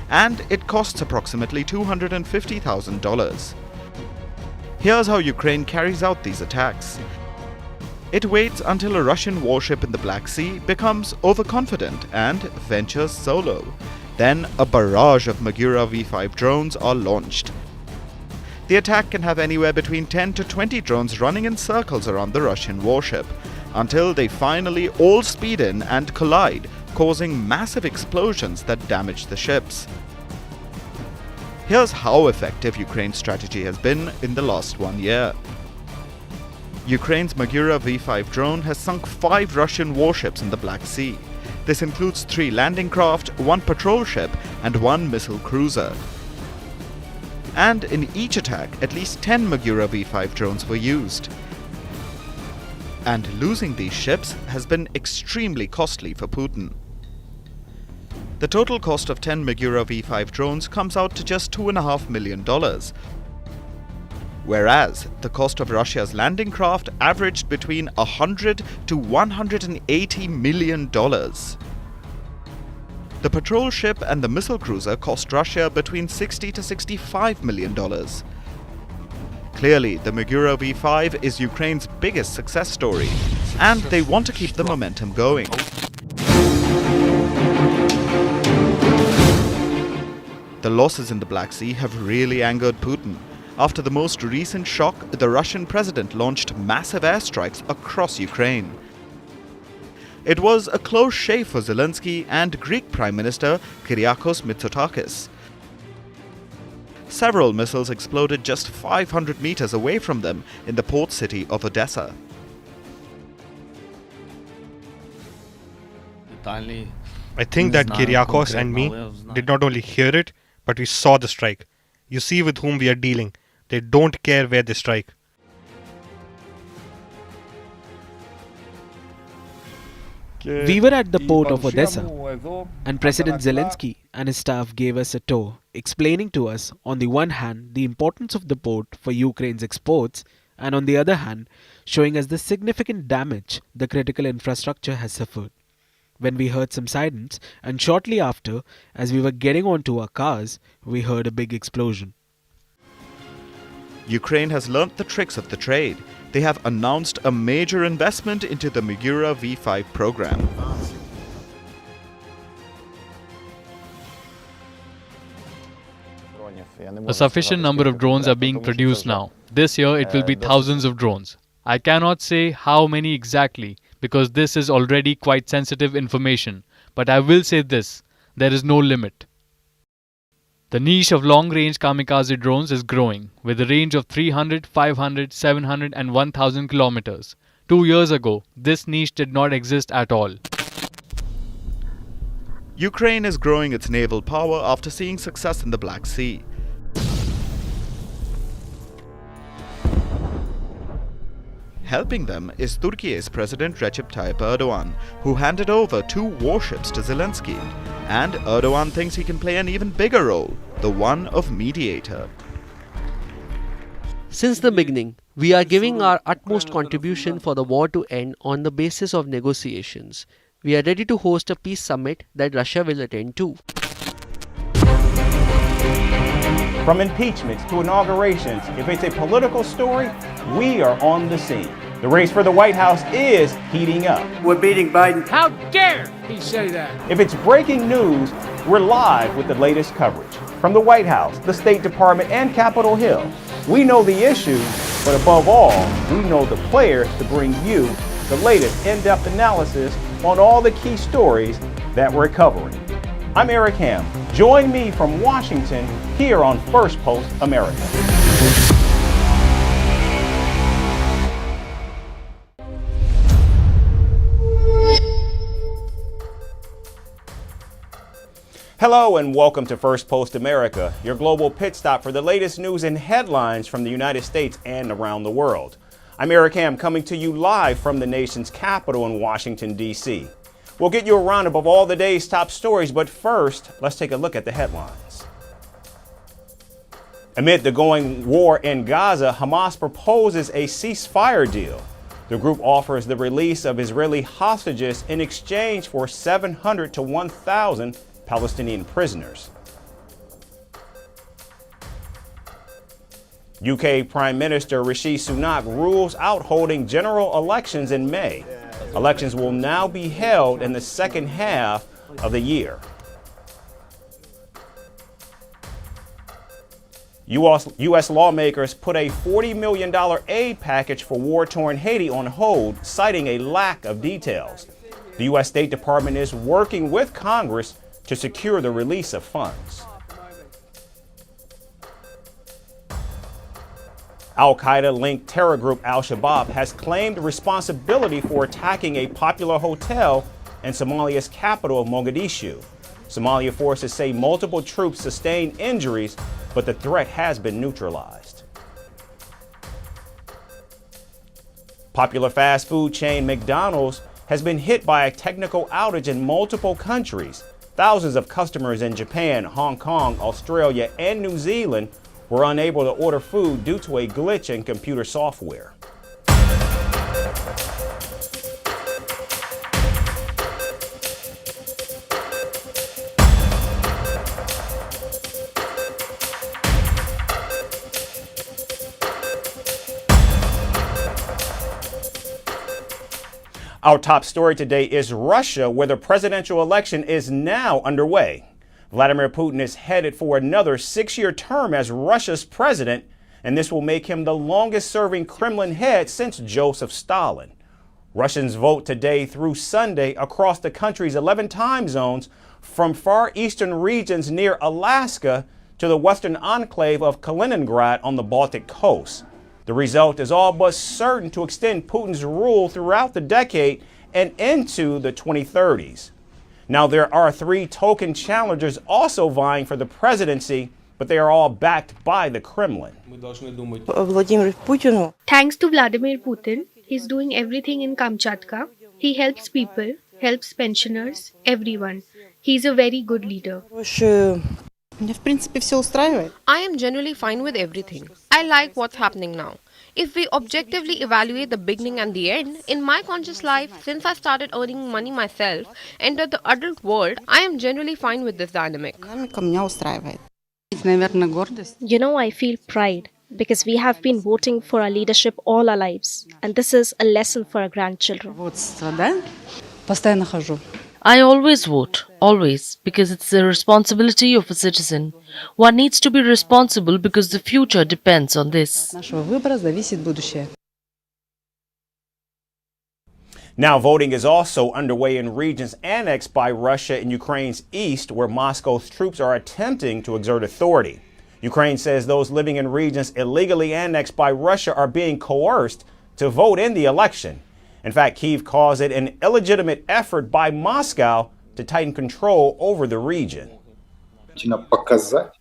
and it costs approximately $250,000. Here's how Ukraine carries out these attacks. It waits until a Russian warship in the Black Sea becomes overconfident and ventures solo. Then a barrage of Magura V5 drones are launched. The attack can have anywhere between 10 to 20 drones running in circles around the Russian warship, until they finally all speed in and collide, causing massive explosions that damage the ships. Here's how effective Ukraine's strategy has been in the last 1 year. Ukraine's Magura V5 drone has sunk 5 Russian warships in the Black Sea. This includes 3 landing craft, 1 patrol ship, and 1 missile cruiser. And in each attack, at least 10 Magura V5 drones were used. And losing these ships has been extremely costly for Putin. The total cost of 10 Magura V5 drones comes out to just $2.5 million, whereas the cost of Russia's landing craft averaged between $100 to $180 million. The patrol ship and the missile cruiser cost Russia between $60 to $65 million. Clearly, the Magura V5 is Ukraine's biggest success story, and they want to keep the momentum going. The losses in the Black Sea have really angered Putin. After the most recent shock, the Russian president launched massive airstrikes across Ukraine. It was a close shave for Zelensky and Greek Prime Minister Kyriakos Mitsotakis. Several missiles exploded just 500 meters away from them in the port city of Odessa. I think that Kyriakos and me did not only hear it, but we saw the strike. You see with whom we are dealing. They don't care where they strike. We were at the port of Odessa, and President Zelensky and his staff gave us a tour, explaining to us, on the one hand, the importance of the port for Ukraine's exports, and on the other hand, showing us the significant damage the critical infrastructure has suffered. When we heard some sirens, and shortly after, as we were getting onto our cars, we heard a big explosion. Ukraine has learnt the tricks of the trade. They have announced a major investment into the Magura V5 program. A sufficient number of drones are being produced now. This year it will be thousands of drones. I cannot say how many exactly because this is already quite sensitive information, but I will say this, there is no limit. The niche of long-range kamikaze drones is growing, with a range of 300, 500, 700 and 1000 kilometers. 2 years ago, this niche did not exist at all. Ukraine is growing its naval power after seeing success in the Black Sea. Helping them is Turkey's President Recep Tayyip Erdogan, who handed over 2 warships to Zelensky. And Erdogan thinks he can play an even bigger role, the one of mediator. Since the beginning, we are giving our utmost contribution for the war to end on the basis of negotiations. We are ready to host a peace summit that Russia will attend to. From impeachments to inaugurations, if it's a political story, we are on the scene. The race for the White House is heating up. We're beating Biden. How dare he say that? If it's breaking news, we're live with the latest coverage. From the White House, the State Department, and Capitol Hill, we know the issues, but above all, we know the players to bring you the latest in-depth analysis on all the key stories that we're covering. I'm Eric Ham. Join me from Washington here on Firstpost America. Hello and welcome to Firstpost America, your global pit stop for the latest news and headlines from the United States and around the world. I'm Eric Ham, coming to you live from the nation's capital in Washington, D.C. We'll get you a roundup of all the day's top stories, but first, let's take a look at the headlines. Amid the going war in Gaza, Hamas proposes a ceasefire deal. The group offers the release of Israeli hostages in exchange for 700 to 1,000 Palestinian prisoners. UK Prime Minister Rishi Sunak rules out holding general elections in May. Elections will now be held in the second half of the year. U.S. lawmakers put a $40 million aid package for war-torn Haiti on hold, citing a lack of details. The U.S. State Department is working with Congress to secure the release of funds. Al-Qaeda-linked terror group Al-Shabaab has claimed responsibility for attacking a popular hotel in Somalia's capital of Mogadishu. Somalia forces say multiple troops sustained injuries, but the threat has been neutralized. Popular fast food chain McDonald's has been hit by a technical outage in multiple countries. Thousands of customers in Japan, Hong Kong, Australia, and New Zealand were unable to order food due to a glitch in computer software. Our top story today is Russia, where the presidential election is now underway. Vladimir Putin is headed for another 6-year term as Russia's president, and this will make him the longest-serving Kremlin head since Joseph Stalin. Russians vote today through Sunday across the country's 11 time zones, from far eastern regions near Alaska to the western enclave of Kaliningrad on the Baltic coast. The result is all but certain to extend Putin's rule throughout the decade and into the 2030s. Now, there are 3 token challengers also vying for the presidency, but they are all backed by the Kremlin. Thanks to Vladimir Putin, he's doing everything in Kamchatka. He helps people, helps pensioners, everyone. He's a very good leader. I am generally fine with everything. I like what's happening now. If we objectively evaluate the beginning and the end, in my conscious life, since I started earning money myself, entered the adult world, I am generally fine with this dynamic. I feel pride because we have been voting for our leadership all our lives, and this is a lesson for our grandchildren. I always vote, always, because it's the responsibility of a citizen. One needs to be responsible because the future depends on this. Now, voting is also underway in regions annexed by Russia in Ukraine's east, where Moscow's troops are attempting to exert authority. Ukraine says those living in regions illegally annexed by Russia are being coerced to vote in the election. In fact, Kyiv calls it an illegitimate effort by Moscow to tighten control over the region.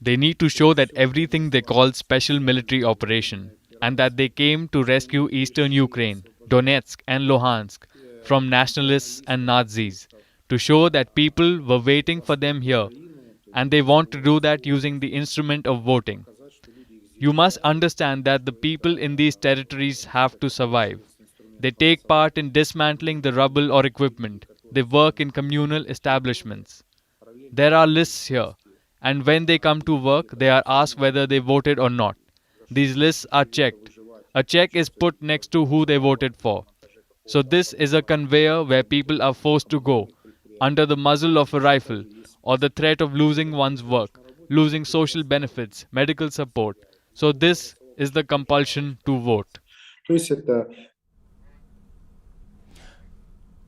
They need to show that everything they call special military operation and that they came to rescue eastern Ukraine, Donetsk and Luhansk from nationalists and Nazis, to show that people were waiting for them here, and they want to do that using the instrument of voting. You must understand that the people in these territories have to survive. They take part in dismantling the rubble or equipment. They work in communal establishments. There are lists here, and when they come to work, they are asked whether they voted or not. These lists are checked. A check is put next to who they voted for. So this is a conveyor where people are forced to go, under the muzzle of a rifle, or the threat of losing one's work, losing social benefits, medical support. So this is the compulsion to vote.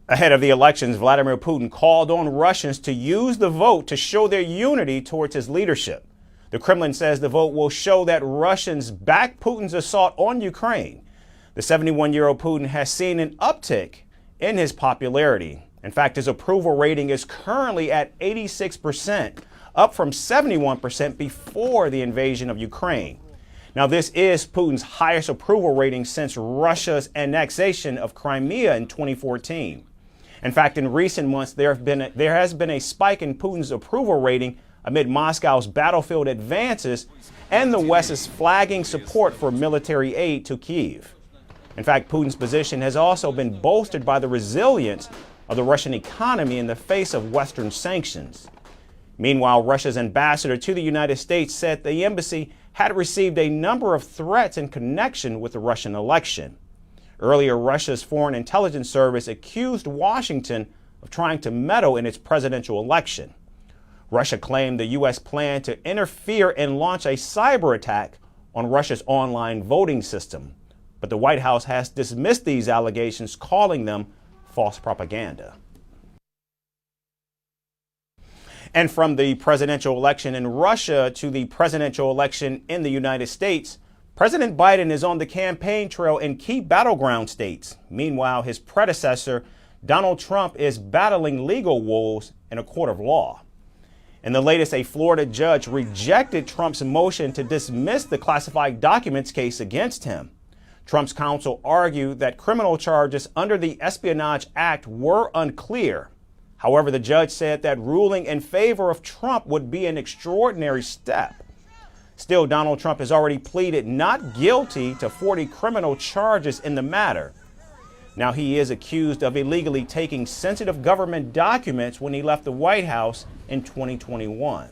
Ahead of the elections, Vladimir Putin called on Russians to use the vote to show their unity towards his leadership. The Kremlin says the vote will show that Russians back Putin's assault on Ukraine. The 71-year-old Putin has seen an uptick in his popularity. In fact, his approval rating is currently at 86%, up from 71% before the invasion of Ukraine. Now, this is Putin's highest approval rating since Russia's annexation of Crimea in 2014. In fact, in recent months, there has been a spike in Putin's approval rating amid Moscow's battlefield advances and the West's flagging support for military aid to Kyiv. In fact, Putin's position has also been bolstered by the resilience of the Russian economy in the face of Western sanctions. Meanwhile, Russia's ambassador to the United States said the embassy had received a number of threats in connection with the Russian election. Earlier, Russia's Foreign Intelligence Service accused Washington of trying to meddle in its presidential election. Russia claimed the U.S. planned to interfere and launch a cyber attack on Russia's online voting system. But the White House has dismissed these allegations, calling them false propaganda. And from the presidential election in Russia to the presidential election in the United States, President Biden is on the campaign trail in key battleground states. Meanwhile, his predecessor, Donald Trump, is battling legal woes in a court of law. In the latest, a Florida judge rejected Trump's motion to dismiss the classified documents case against him. Trump's counsel argued that criminal charges under the Espionage Act were unclear. However, the judge said that ruling in favor of Trump would be an extraordinary step. Still, Donald Trump has already pleaded not guilty to 40 criminal charges in the matter. Now, he is accused of illegally taking sensitive government documents when he left the White House in 2021.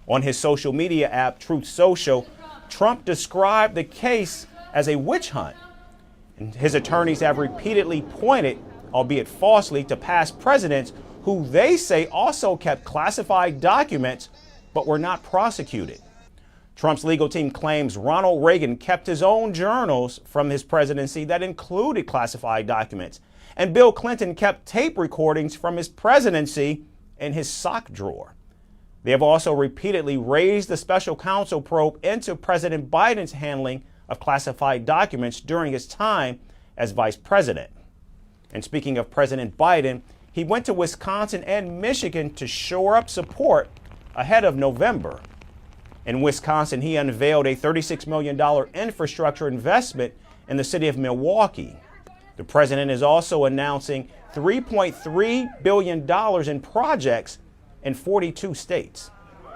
On his social media app, Truth Social, Trump described the case as a witch hunt. And his attorneys have repeatedly pointed, albeit falsely, to past presidents who they say also kept classified documents but were not prosecuted. Trump's legal team claims Ronald Reagan kept his own journals from his presidency that included classified documents, and Bill Clinton kept tape recordings from his presidency in his sock drawer. They have also repeatedly raised the special counsel probe into President Biden's handling of classified documents during his time as vice president. And speaking of President Biden, he went to Wisconsin and Michigan to shore up support ahead of November. In Wisconsin, he unveiled a $36 million infrastructure investment in the city of Milwaukee. The president is also announcing $3.3 billion in projects in 42 states.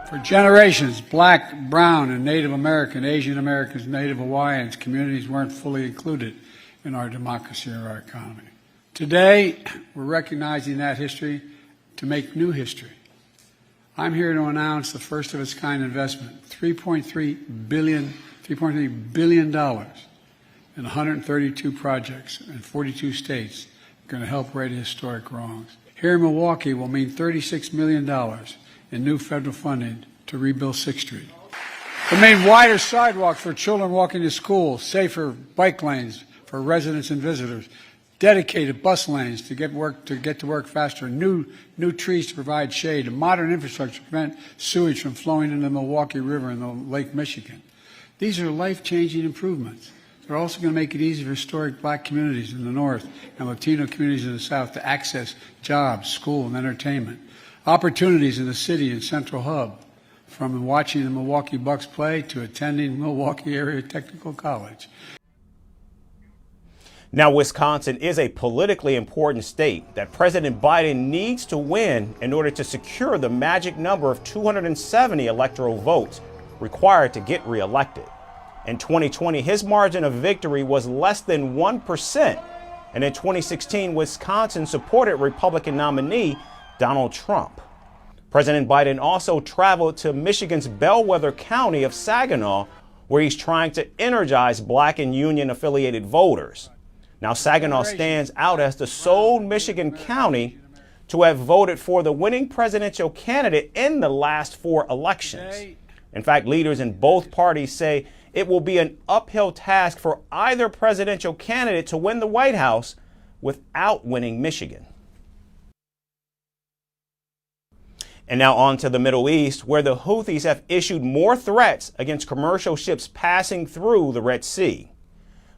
For generations, Black, Brown, and Native American, Asian Americans, Native Hawaiians communities weren't fully included in our democracy or our economy. Today, we're recognizing that history to make new history. I'm here to announce the first of its kind investment, $3.3 billion in 132 projects in 42 states, going to help right historic wrongs. Here in Milwaukee will mean $36 million in new federal funding to rebuild 6th Street. It will mean wider sidewalks for children walking to school, safer bike lanes for residents and visitors, dedicated bus lanes to get to work faster, new trees to provide shade, and modern infrastructure to prevent sewage from flowing into the Milwaukee River and the Lake Michigan. These are life-changing improvements. They're also going to make it easy for historic Black communities in the North and Latino communities in the South to access jobs, school, and entertainment. Opportunities in the city and Central Hub, from watching the Milwaukee Bucks play to attending Milwaukee Area Technical College. Now, Wisconsin is a politically important state that President Biden needs to win in order to secure the magic number of 270 electoral votes required to get reelected. In 2020, his margin of victory was less than 1%. And in 2016, Wisconsin supported Republican nominee Donald Trump. President Biden also traveled to Michigan's bellwether county of Saginaw, where he's trying to energize Black and union-affiliated voters. Now, Saginaw stands out as the sole Michigan county to have voted for the winning presidential candidate in the last 4 elections. In fact, leaders in both parties say it will be an uphill task for either presidential candidate to win the White House without winning Michigan. And now on to the Middle East, where the Houthis have issued more threats against commercial ships passing through the Red Sea.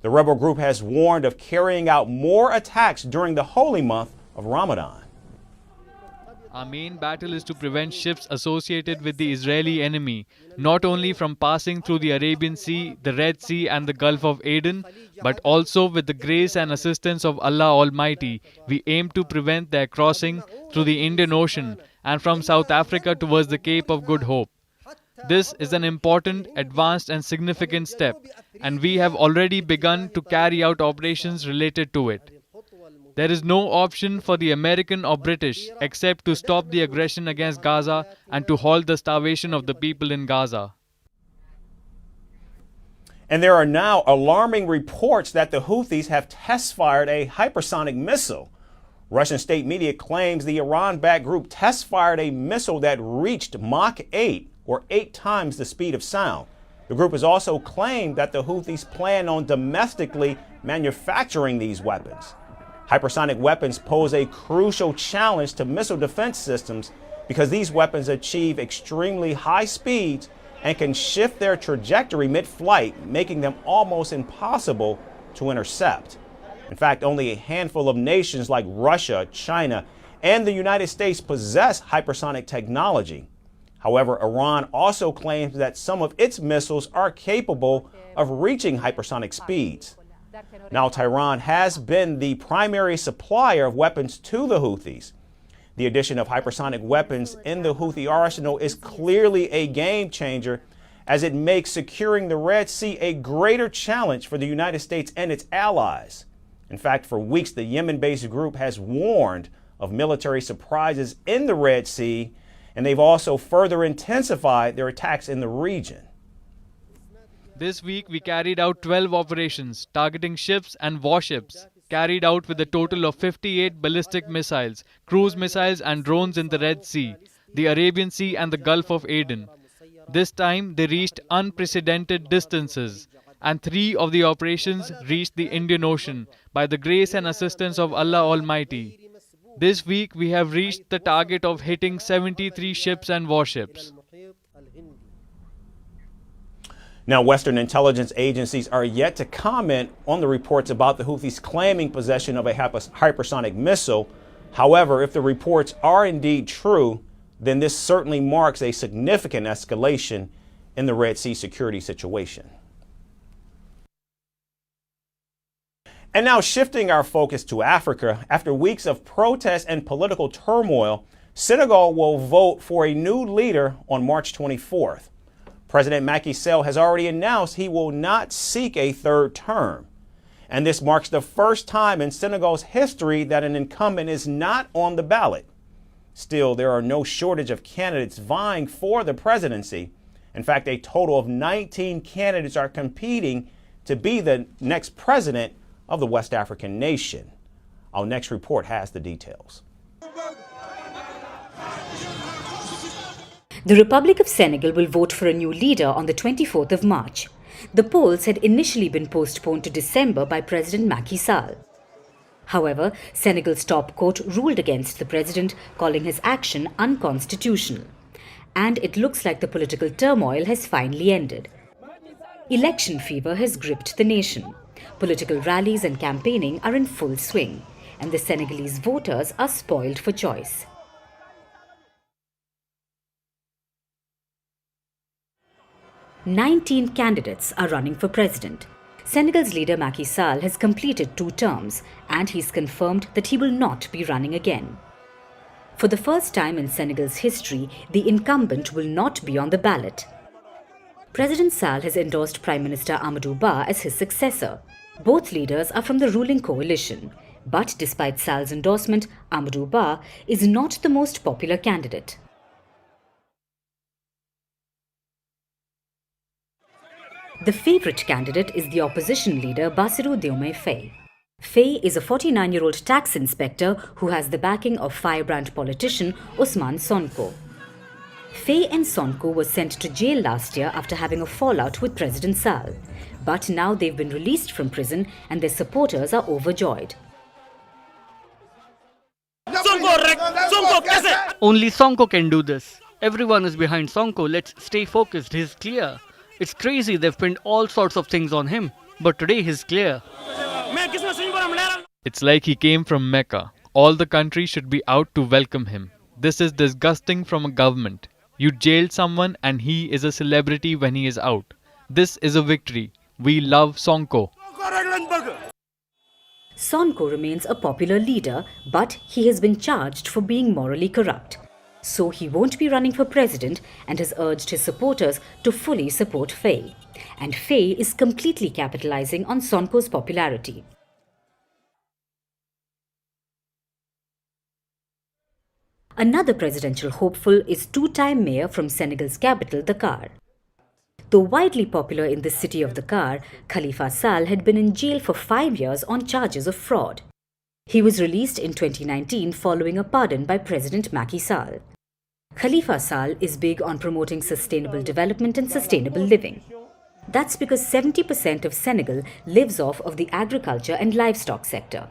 The rebel group has warned of carrying out more attacks during the holy month of Ramadan. Our main battle is to prevent ships associated with the Israeli enemy, not only from passing through the Arabian Sea, the Red Sea and the Gulf of Aden, but also with the grace and assistance of Allah Almighty, we aim to prevent their crossing through the Indian Ocean and from South Africa towards the Cape of Good Hope. This is an important, advanced and significant step, and we have already begun to carry out operations related to it. There is no option for the American or British except to stop the aggression against Gaza and to halt the starvation of the people in Gaza. And there are now alarming reports that the Houthis have test-fired a hypersonic missile. Russian state media claims the Iran-backed group test-fired a missile that reached Mach 8, or 8 times the speed of sound. The group has also claimed that the Houthis plan on domestically manufacturing these weapons. Hypersonic weapons pose a crucial challenge to missile defense systems because these weapons achieve extremely high speeds and can shift their trajectory mid-flight, making them almost impossible to intercept. In fact, only a handful of nations like Russia, China, and the United States possess hypersonic technology. However, Iran also claims that some of its missiles are capable of reaching hypersonic speeds. Now, Tehran has been the primary supplier of weapons to the Houthis. The addition of hypersonic weapons in the Houthi arsenal is clearly a game changer, as it makes securing the Red Sea a greater challenge for the United States and its allies. In fact, for weeks, the Yemen-based group has warned of military surprises in the Red Sea, and they've also further intensified their attacks in the region. This week we carried out 12 operations targeting ships and warships, carried out with a total of 58 ballistic missiles, cruise missiles and drones in the Red Sea, the Arabian Sea and the Gulf of Aden. This time they reached unprecedented distances, and 3 of the operations reached the Indian Ocean by the grace and assistance of Allah Almighty. This week we have reached the target of hitting 73 ships and warships. Now, Western intelligence agencies are yet to comment on the reports about the Houthis claiming possession of a hypersonic missile. However, if the reports are indeed true, then this certainly marks a significant escalation in the Red Sea security situation. And now, shifting our focus to Africa, after weeks of protests and political turmoil, Senegal will vote for a new leader on March 24th. President Macky Sall has already announced he will not seek a third term. And this marks the first time in Senegal's history that an incumbent is not on the ballot. Still, there are no shortage of candidates vying for the presidency. In fact, a total of 19 candidates are competing to be the next president of the West African nation. Our next report has the details. The Republic of Senegal will vote for a new leader on the 24th of March. The polls had initially been postponed to December by President Macky Sall. However, Senegal's top court ruled against the president, calling his action unconstitutional. And it looks like the political turmoil has finally ended. Election fever has gripped the nation. Political rallies and campaigning are in full swing, and the Senegalese voters are spoiled for choice. "19 candidates are running for president. Senegal's leader Macky Sall has completed 2 terms, and he's confirmed that he will not be running again. For the first time in Senegal's history, the incumbent will not be on the ballot. President Sall has endorsed Prime Minister Amadou Ba as his successor. Both leaders are from the ruling coalition, but despite Sall's endorsement, Amadou Ba is not the most popular candidate. The favourite candidate is the opposition leader Bassirou Diomaye Faye. Faye is a 49-year-old tax inspector who has the backing of firebrand politician Ousmane Sonko. Faye and Sonko were sent to jail last year after having a fallout with President Sall. But now they've been released from prison and their supporters are overjoyed. Only Sonko can do this. Everyone is behind Sonko. Let's stay focused. He's clear. It's crazy they've pinned all sorts of things on him. But today he's clear. It's like he came from Mecca. All the country should be out to welcome him. This is disgusting from a government. You jailed someone and he is a celebrity when he is out. This is a victory. We love Sonko. Sonko remains a popular leader, but he has been charged for being morally corrupt. So he won't be running for president and has urged his supporters to fully support Faye. And Faye is completely capitalizing on Sonko's popularity. Another presidential hopeful is two-time mayor from Senegal's capital, Dakar. Though widely popular in the city of Dakar, Khalifa Sall had been in jail for 5 years on charges of fraud. He was released in 2019 following a pardon by President Macky Sall. Khalifa Sall is big on promoting sustainable development and sustainable living. That's because 70% of Senegal lives off of the agriculture and livestock sector.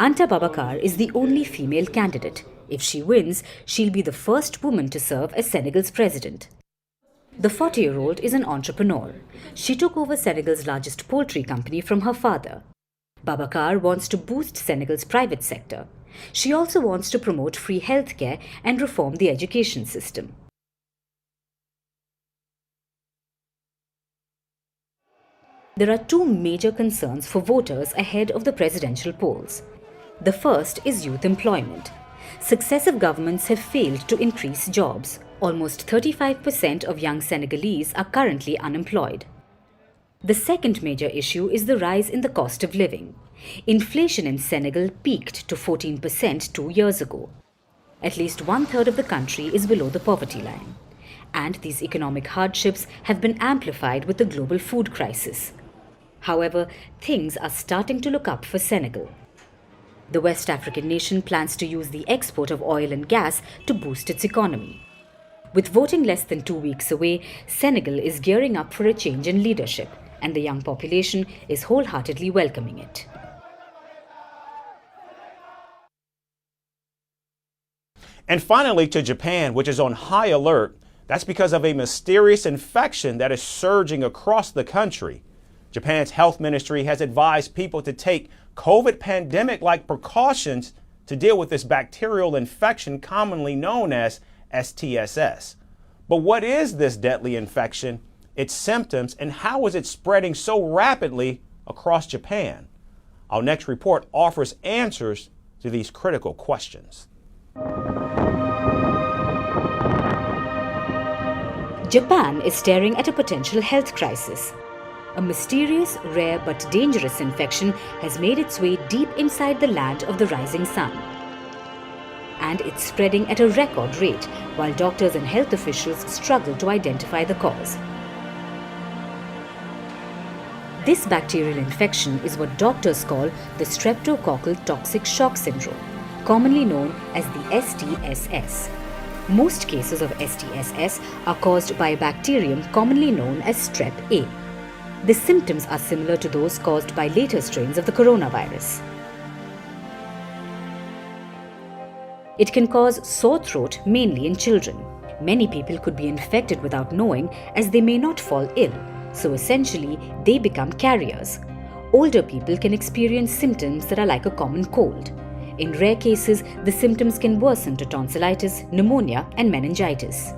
Anta Babakar is the only female candidate. If she wins, she'll be the first woman to serve as Senegal's president. The 40-year-old is an entrepreneur. She took over Senegal's largest poultry company from her father. Babakar wants to boost Senegal's private sector. She also wants to promote free healthcare and reform the education system. There are two major concerns for voters ahead of the presidential polls. The first is youth employment. Successive governments have failed to increase jobs. Almost 35% of young Senegalese are currently unemployed. The second major issue is the rise in the cost of living. Inflation in Senegal peaked to 14% 2 years ago. At least one-third of the country is below the poverty line. And these economic hardships have been amplified with the global food crisis. However, things are starting to look up for Senegal. The West African nation plans to use the export of oil and gas to boost its economy. With voting less than 2 weeks away, Senegal is gearing up for a change in leadership, and the young population is wholeheartedly welcoming it. And finally, to Japan, which is on high alert. That's because of a mysterious infection that is surging across the country. Japan's health ministry has advised people to take COVID pandemic-like precautions to deal with this bacterial infection commonly known as STSS. But what is this deadly infection, its symptoms, and how is it spreading so rapidly across Japan? Our next report offers answers to these critical questions. Japan is staring at a potential health crisis. A mysterious, rare but dangerous infection has made its way deep inside the land of the rising sun. And it's spreading at a record rate, while doctors and health officials struggle to identify the cause. This bacterial infection is what doctors call the streptococcal toxic shock syndrome, commonly known as the STSS. Most cases of STSS are caused by a bacterium commonly known as Strep A. The symptoms are similar to those caused by later strains of the coronavirus. It can cause sore throat mainly in children. Many people could be infected without knowing, as they may not fall ill, so essentially they become carriers. Older people can experience symptoms that are like a common cold. In rare cases, the symptoms can worsen to tonsillitis, pneumonia, and meningitis.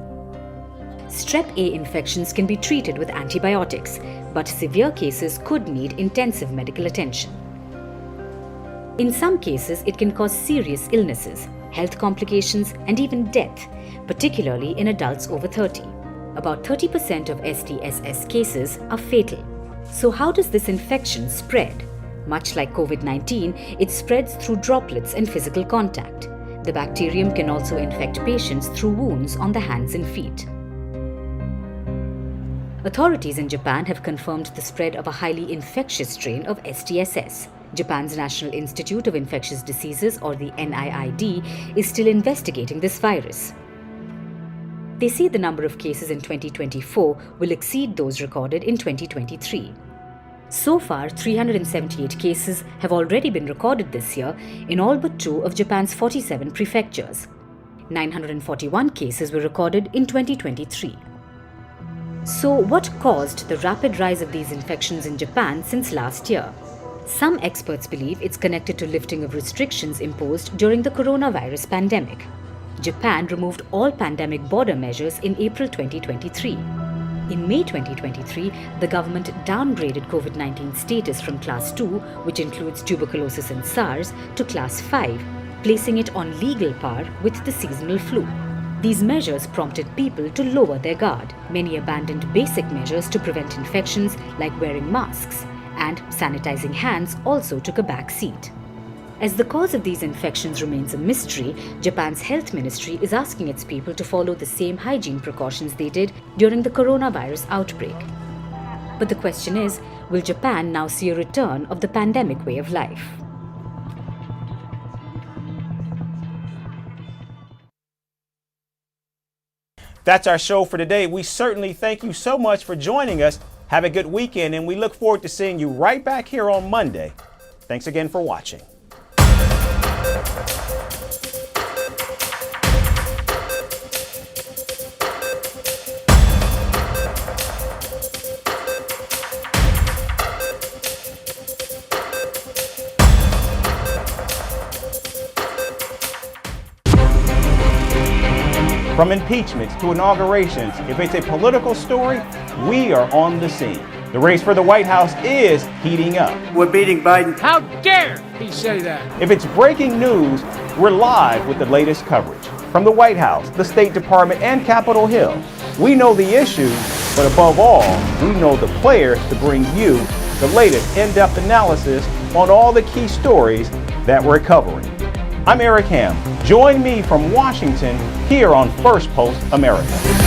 Strep A infections can be treated with antibiotics, but severe cases could need intensive medical attention. In some cases, it can cause serious illnesses, health complications, and even death, particularly in adults over 30. About 30% of STSS cases are fatal. So how does this infection spread? Much like COVID-19, it spreads through droplets and physical contact. The bacterium can also infect patients through wounds on the hands and feet. Authorities in Japan have confirmed the spread of a highly infectious strain of STSS. Japan's National Institute of Infectious Diseases, or the NIID, is still investigating this virus. They say the number of cases in 2024 will exceed those recorded in 2023. So far, 378 cases have already been recorded this year in all but 2 of Japan's 47 prefectures. 941 cases were recorded in 2023. So what caused the rapid rise of these infections in Japan since last year? Some experts believe it's connected to lifting of restrictions imposed during the coronavirus pandemic. Japan removed all pandemic border measures in April 2023. In May 2023, the government downgraded COVID-19 status from Class 2, which includes tuberculosis and SARS, to Class 5, placing it on legal par with the seasonal flu. These measures prompted people to lower their guard. Many abandoned basic measures to prevent infections, like wearing masks, and sanitizing hands also took a back seat. As the cause of these infections remains a mystery, Japan's health ministry is asking its people to follow the same hygiene precautions they did during the coronavirus outbreak. But the question is, will Japan now see a return of the pandemic way of life? That's our show for today. We certainly thank you so much for joining us. Have a good weekend, and we look forward to seeing you right back here on Monday. Thanks again for watching. From impeachments to inaugurations, if it's a political story, we are on the scene. The race for the White House is heating up. We're beating Biden. How dare he say that? If it's breaking news, we're live with the latest coverage. From the White House, the State Department, and Capitol Hill, we know the issues, but above all, we know the players to bring you the latest in-depth analysis on all the key stories that we're covering. I'm Eric Ham. Join me from Washington here on Firstpost America.